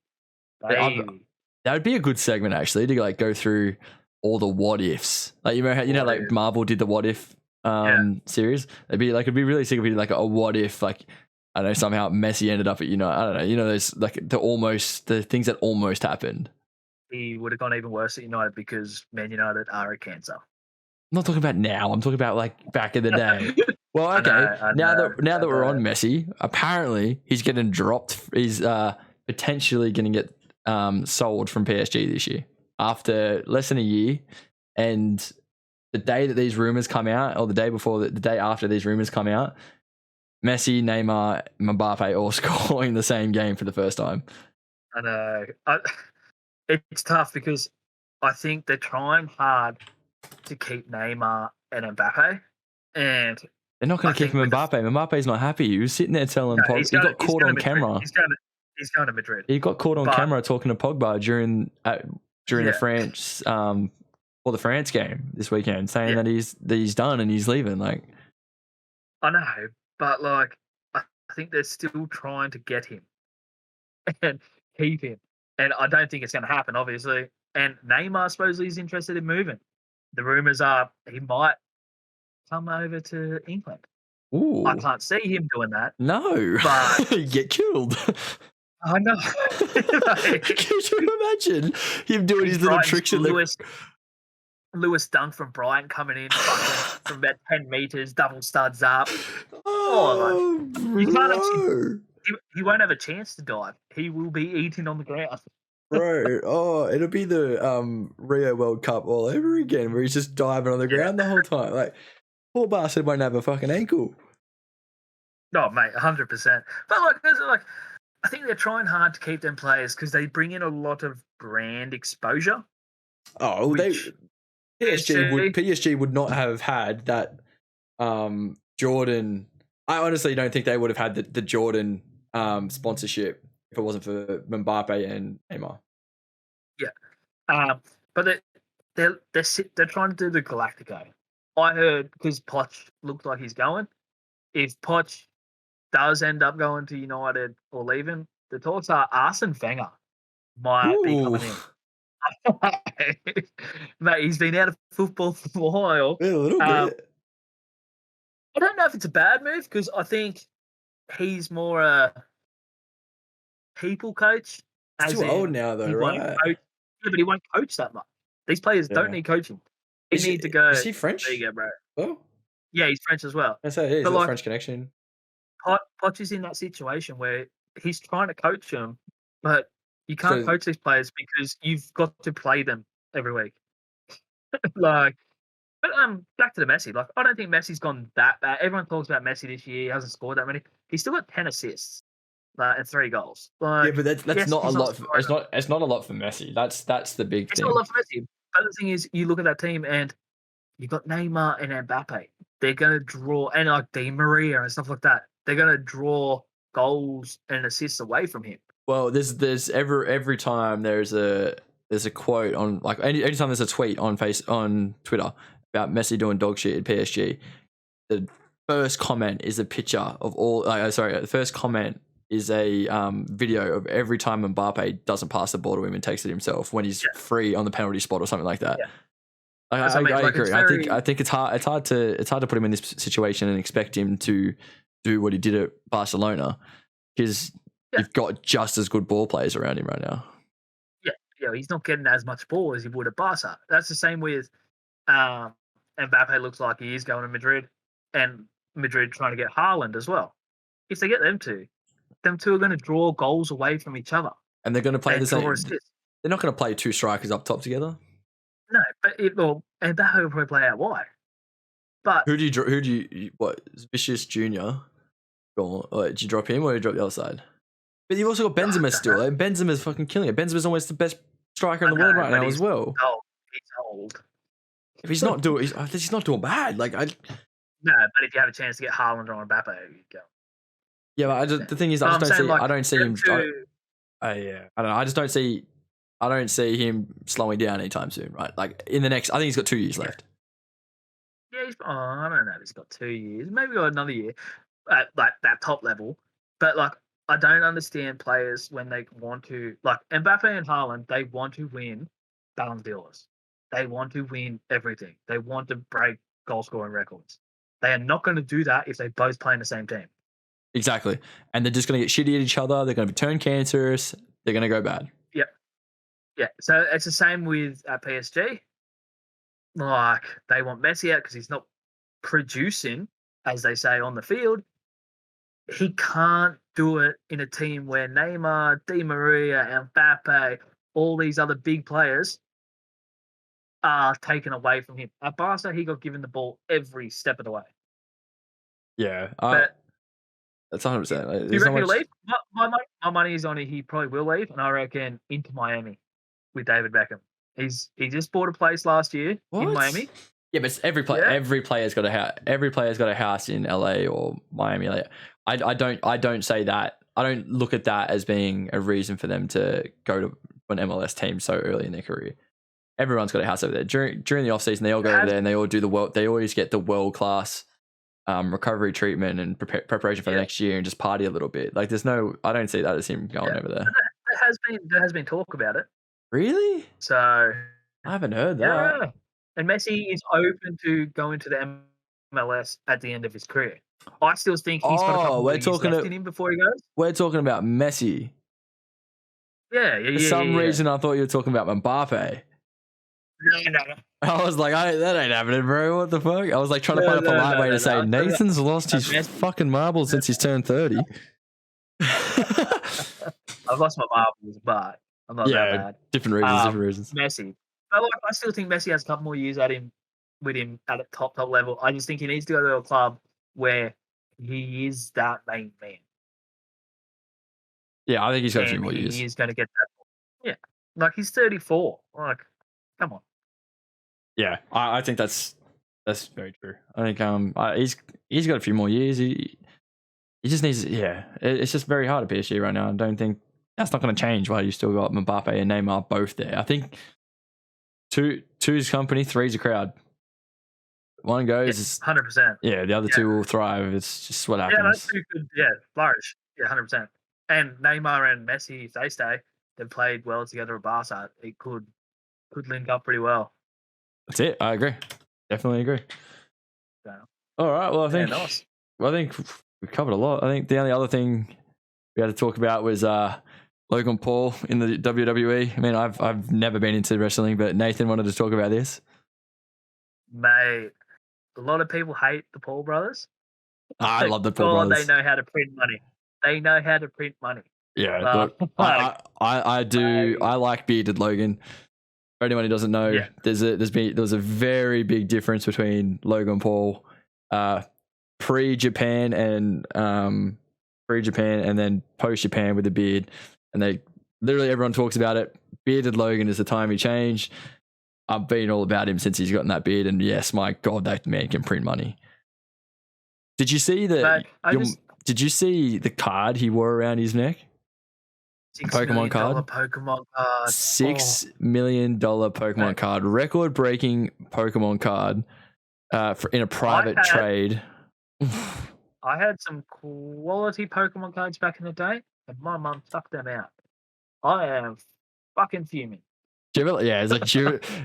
That would be a good segment actually to like go through all the what ifs. Like like Marvel did the what if series. It'd be really sick if we did like a what if like I don't know somehow Messi ended up at United. I don't know. There's like the things that almost happened. He would have gone even worse at United because Man United are a cancer. I'm not talking about now. I'm talking about like back in the day. Well, okay. I know, now that we're on Messi, apparently he's getting dropped. He's potentially going to get sold from PSG this year after less than a year. And the day that these rumors come out, or the day after these rumors come out, Messi, Neymar, Mbappe all scoring the same game for the first time. I know. It's tough because I think they're trying hard to keep Neymar and Mbappe, and they're not going to keep him Mbappe. Mbappe's not happy. He was sitting there telling Pogba. He got caught on camera. He's going to Madrid. He got caught on camera talking to Pogba during the France the France game this weekend, saying that he's done and he's leaving. Like, I know, but like I think they're still trying to get him and keep him, and I don't think it's going to happen, obviously. And Neymar supposedly is interested in moving. The rumors are he might come over to England. Ooh. I can't see him doing that. No, but you get killed. I know. Can you imagine him doing his little tricks in Lewis Dunk from Brighton coming in from about 10 meters, double studs up. You can't actually, he won't have a chance to dive. He will be eating on the ground. Bro, it'll be the Rio World Cup all over again, where he's just diving on the ground the whole time. Like, poor bastard won't have a fucking ankle. No, mate, 100%. But I think they're trying hard to keep them players because they bring in a lot of brand exposure. Oh, PSG would not have had that Jordan. I honestly don't think they would have had the Jordan sponsorship if it wasn't for Mbappe and Neymar. Yeah, but they're trying to do the Galactico. I heard because Poch looks like he's going. If Poch does end up going to United or leaving, the talks are Arsene Wenger might be coming in. Mate, he's been out of football for a while. Yeah, a little bit. I don't know if it's a bad move because I think he's more a people coach. He's too old now, though, right? But he won't coach that much. These players don't need coaching. They need to go. Is he French? There you go, bro. Oh, yeah, he's French as well. That's he's a French connection. Poch is in that situation where he's trying to coach them, but you can't coach these players because you've got to play them every week. But back to the Messi. Like, I don't think Messi's gone that bad. Everyone talks about Messi this year. He hasn't scored that many. He's still got 10 assists and 3 goals. Like, yeah, but that's not a lot. It's not a lot for Messi. That's the big thing. It's not a lot for Messi. But the thing is, you look at that team and you've got Neymar and Mbappe. They're going to draw, and like Di Maria and stuff like that. They're going to draw goals and assists away from him. Well, there's every time there's a quote on, like, anytime there's a tweet on Twitter about Messi doing dog shit at PSG, the first comment is a picture of the first comment is a video of every time Mbappe doesn't pass the ball to him and takes it himself when he's free on the penalty spot or something like that. Yeah. I agree. I think it's hard to put him in this situation and expect him to do what he did at Barcelona because you've got just as good ball players around him right now. Yeah, he's not getting as much ball as he would at Barca. That's the same with Mbappe. Looks like he is going to Madrid, and Madrid trying to get Haaland as well. If they get them two are going to draw goals away from each other, and they're going to play the same. They're not going to play 2 strikers up top together. No, but Mbappe will probably play out wide. But who do you Vicious Junior? Did you drop him or did you drop the other side? But you've also got Benzema still. Like, Benzema's fucking killing it. Benzema's almost the best striker in the world right now as well. He's old. If he's not doing bad. Like No, but if you have a chance to get Haaland or Mbappe, you go. Yeah, but the thing is, I don't see him. Yeah, I don't know. I just don't see. I don't see him slowing down anytime soon, right? Like in the next, I think he's got 2 years left. Yeah, I don't know if he's got 2 years. Maybe got another year at like that top level. But like, I don't understand players when they want to, like Mbappe and Haaland, they want to win Ballon d'Ors. They want to win everything. They want to break goal scoring records. They are not going to do that if they both play in the same team. Exactly, and they're just going to get shitty at each other. They're going to turn cancerous. They're going to go bad. Yep. Yeah. So it's the same with PSG. Like, they want Messi out because he's not producing, as they say, on the field. He can't do it in a team where Neymar, Di Maria, Mbappe, all these other big players are taken away from him. At Barca, he got given the ball every step of the way. Yeah, But that's 100%. Like, do you reckon he'll leave? My money is on it. He probably will leave, and I reckon into Miami with David Beckham. He just bought a place last year in Miami. Yeah, but every player's got a house. Every player's got a house in LA or Miami. Like, I don't say that. I don't look at that as being a reason for them to go to an MLS team so early in their career. Everyone's got a house over there. During the off season, they all go over there and they all do they always get the world class recovery treatment and preparation for the next year and just party a little bit. Like, I don't see that as him going over there. There has been talk about it. Really? So I haven't heard that. Yeah. And Messi is open to going to the MLS at the end of his career. I still think he's got a couple more years left in him before he goes. We're talking about Messi. Yeah. For some reason, I thought you were talking about Mbappe. No. I was like, that ain't happening, bro. What the fuck? I was like trying to find a polite way to say Nathan's lost his fucking marbles since he's turned 30. I've lost my marbles, but I'm not that bad. Different reasons. Messi. But like, I still think Messi has a couple more years with him at a top level. I just think he needs to go to a club where he is that main man. Yeah, I think he's got a few more years. He's going to get that. Yeah. Like, he's 34. Like, come on. Yeah, I think that's very true. I think he's got a few more years. He just needs. Yeah, it's just very hard at PSG right now. I don't think that's not going to change while you still got Mbappe and Neymar both there. I think two's company, three's a crowd. One goes, 100%. Yeah, the other two will thrive. It's just what happens. Yeah, those two could flourish. Yeah, 100%. And Neymar and Messi, if they stay, they've played well together at Barca. It could link up pretty well. That's it. I agree. Definitely agree. So, all right. Well, I think we've covered a lot. I think the only other thing we had to talk about was Logan Paul in the WWE. I mean, I've never been into wrestling, but Nathan wanted to talk about this. Mate, a lot of people hate the Paul brothers. I love the Paul brothers. They know how to print money. Yeah, I do. I like bearded Logan. For anyone who doesn't know, there was a very big difference between Logan Paul pre-Japan and then post-Japan with the beard, and they literally everyone talks about it. Bearded Logan is the time he changed. I've been all about him since he's gotten that beard, and yes, my God, that man can print money. Did you see Did you see the card he wore around his neck? Pokemon card. Pokemon card. $6 million Pokemon card. Record-breaking Pokemon card in a private trade. I had some quality Pokemon cards back in the day, and my mum sucked them out. I am fucking fuming. It's like,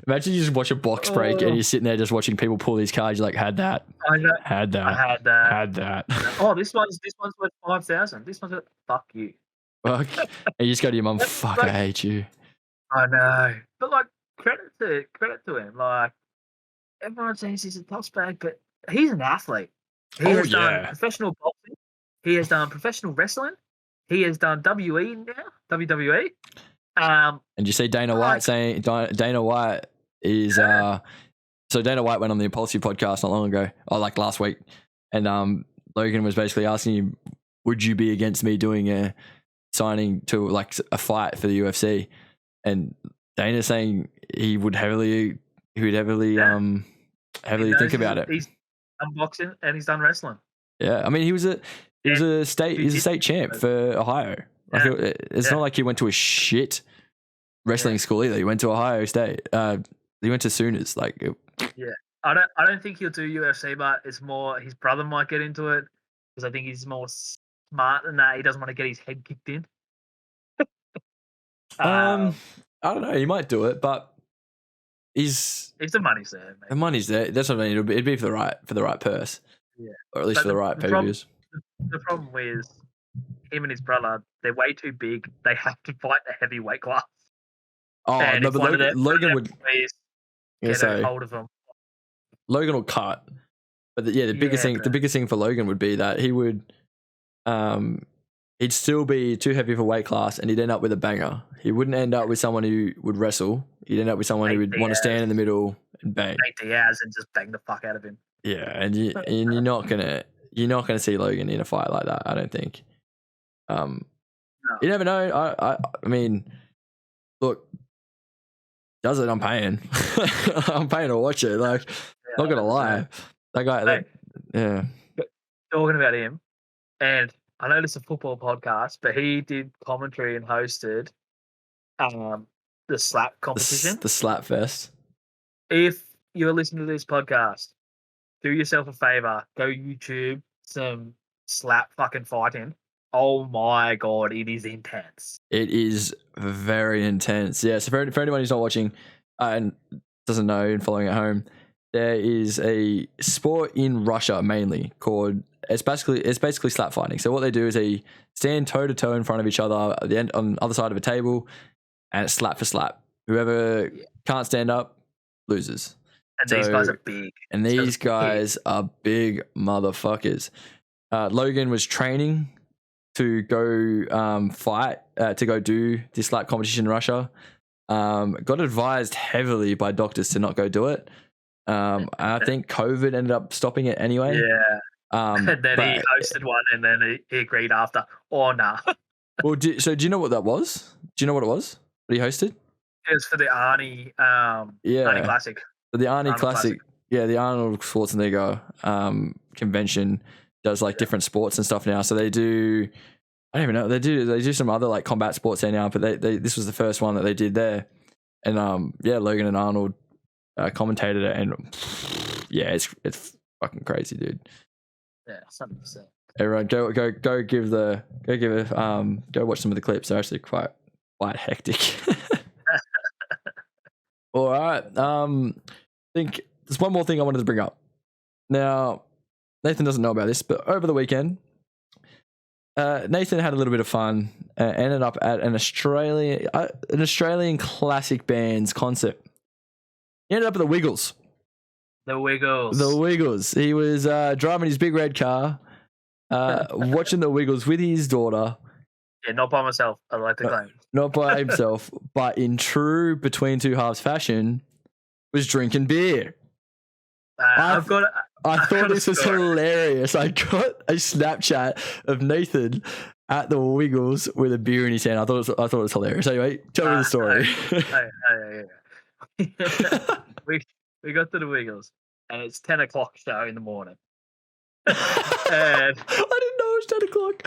imagine you just watch a box break and you're sitting there just watching people pull these cards. You're like, had that. Had that. Oh, this one's worth 5,000. This one's worth, fuck you. Fuck. And you just go to your mum, fuck, I hate you. I know. But like, credit to him. Like, everyone says he's a toss bag, but he's an athlete. He has done professional boxing. He has done professional wrestling. He has done WWE. And you see Dana White saying Dana White is so Dana White went on the Impulsive podcast not long ago, or like last week, and Logan was basically asking him, would you be against me doing a signing to like a fight for the UFC? And Dana's saying he would heavily think about it. He's done boxing and he's done wrestling. Yeah, I mean he's a state champ for Ohio. Like it's not like he went to a shit wrestling school either. He went to Ohio State. He went to Sooners. Like, I don't think he'll do UFC, but it's more his brother might get into it because I think he's more smart than that. He doesn't want to get his head kicked in. I don't know. He might do it, but if the money's there, maybe. The money's there. That's what I mean. It'd be for the right purse, or at least for the right pay-per-views. The problem is him and his brother. They're way too big. They have to fight the heavyweight class. Oh and no, but Logan would get a hold of him. Logan will cut, but the biggest thing for Logan would be that he would, he'd still be too heavy for weight class, and he'd end up with a banger. He wouldn't end up with someone who would wrestle. He'd end up with someone who would want to stand in the middle and bang. Nate Diaz and just bang the fuck out of him. Yeah, and you're not gonna see Logan in a fight like that. I don't think. No. You never know. I mean, look, does it? I'm paying. I'm paying to watch it. Like, not gonna lie, that guy. Yeah. Talking about him, and I know this is a football podcast, but he did commentary and hosted the slap competition. The slap fest. If you're listening to this podcast, do yourself a favor, go YouTube some slap fucking fighting. Oh my god, it is intense. It is very intense. Yeah, so for anyone who's not watching and doesn't know and following at home, there is a sport in Russia mainly called it's basically slap fighting. So what they do is they stand toe to toe in front of each other at the end on the other side of a table, and it's slap for slap. Whoever can't stand up loses. And these guys are big. And these guys are big motherfuckers. Logan was training to go fight, to go do this slap competition in Russia. Got advised heavily by doctors to not go do it. I think COVID ended up stopping it anyway. Yeah. And then he hosted one, and then he agreed after. Oh, nah. Well, do you know what that was? Do you know what it was? What he hosted? It was for the Arnie Classic. The Arnie Classic. Yeah, the Arnold Schwarzenegger convention does like different sports and stuff now. So they do. I don't even know. They do some other like combat sports there now, but this was the first one that they did there. And Logan and Arnold commentated it, and it's fucking crazy, dude. Yeah, 100%. Everyone, go watch some of the clips. They're actually quite hectic. All right. I think there's one more thing I wanted to bring up. Now, Nathan doesn't know about this, but over the weekend, Nathan had a little bit of fun. Ended up at an Australian classic band's concert. He ended up at the Wiggles. The Wiggles. He was driving his big red car, watching the Wiggles with his daughter. Yeah, not by myself, I'd like to claim. Not by himself, but in true Between Two Halves fashion, was drinking beer. I thought this was hilarious. I got a Snapchat of Nathan at the Wiggles with a beer in his hand. I thought it was hilarious. Anyway, tell me the story. We got to the Wiggles, and it's 10 o'clock show in the morning. And I didn't know it was 10 o'clock.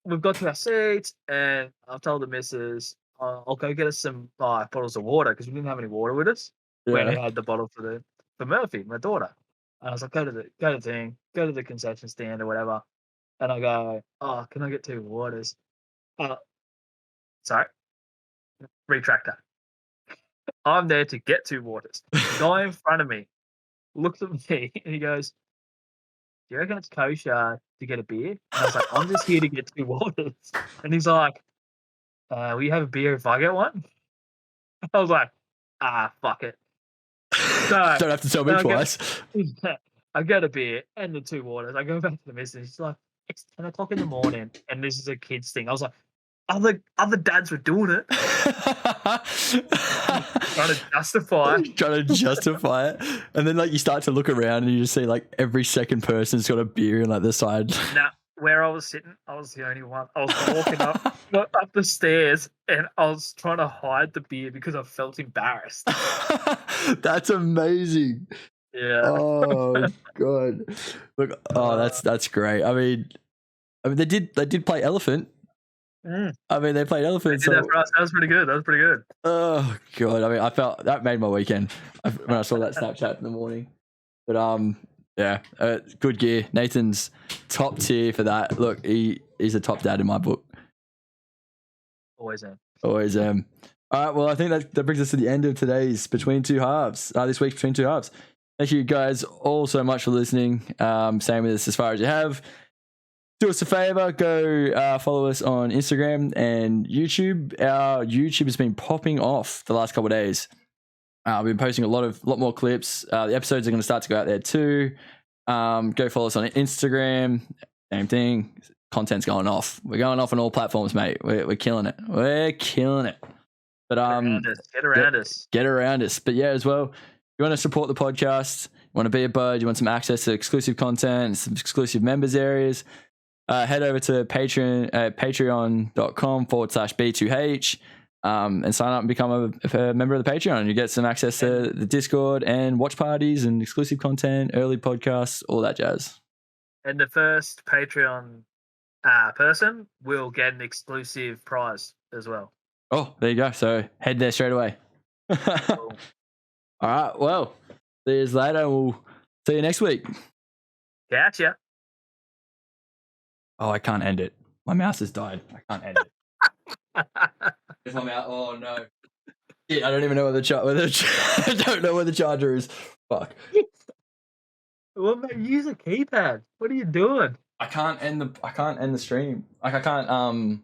We've got to our seats, and I've told the missus, I'll go get us some bottles of water, because we didn't have any water with us. When we had the bottle for Murphy, my daughter. And I was like, go to the concession stand or whatever. And I go, oh, can I get 2 waters? Sorry. Retract that. I'm there to get 2 waters. The guy in front of me looks at me and he goes, do you reckon it's kosher to get a beer? And I was like, I'm just here to get 2 waters. And he's like, will you have a beer if I get one? I was like, fuck it. So, don't have to tell me twice. I get a beer and the 2 waters. I go back to the missus. She's like, it's 10 o'clock in the morning and this is a kid's thing. I was like, other dads were doing it. Trying to justify it. And then like you start to look around and you just see like every second person's got a beer in like the side. Now, where I was sitting, I was the only one. I was walking up the stairs and I was trying to hide the beer because I felt embarrassed. That's amazing. Yeah. Oh god. Look, that's great. I mean they did play Elephant. I mean, they played They Elephants. did that So, for us. That was pretty good. That was pretty good. oh god, I mean, I felt that made my weekend when I saw that Snapchat in the morning. But yeah, good gear. Nathan's top tier for that. Look, he's a top dad in my book. Always am. Always am. All right, well, I think that brings us to the end of today's Between Two Halves. This week's Between Two Halves. Thank you guys all so much for listening. Staying with us as far as you have. Do us a favor, go follow us on Instagram and YouTube. Our YouTube has been popping off the last couple of days. We've been posting a lot more clips. The episodes are going to start to go out there too. Go follow us on Instagram. Same thing. Content's going off. We're going off on all platforms, mate. We're killing it. We're killing it. But get around us. But yeah, as well, if you want to support the podcast, you want to be a bud, you want some access to exclusive content, some exclusive members areas, head over to patreon.com/B2H and sign up and become a member of the Patreon. You get some access to the Discord and watch parties and exclusive content, early podcasts, all that jazz. And the first Patreon person will get an exclusive prize as well. Oh, there you go. So head there straight away. Cool. All right. Well, see you later. We'll see you next week. Gotcha. Oh, I can't end it. My mouse has died. I can't end it. Is my mouse? Oh no! Shit, I don't even know where I don't know where the charger is. Fuck. Well, mate, use a keypad. What are you doing? I can't end the stream. Like I can't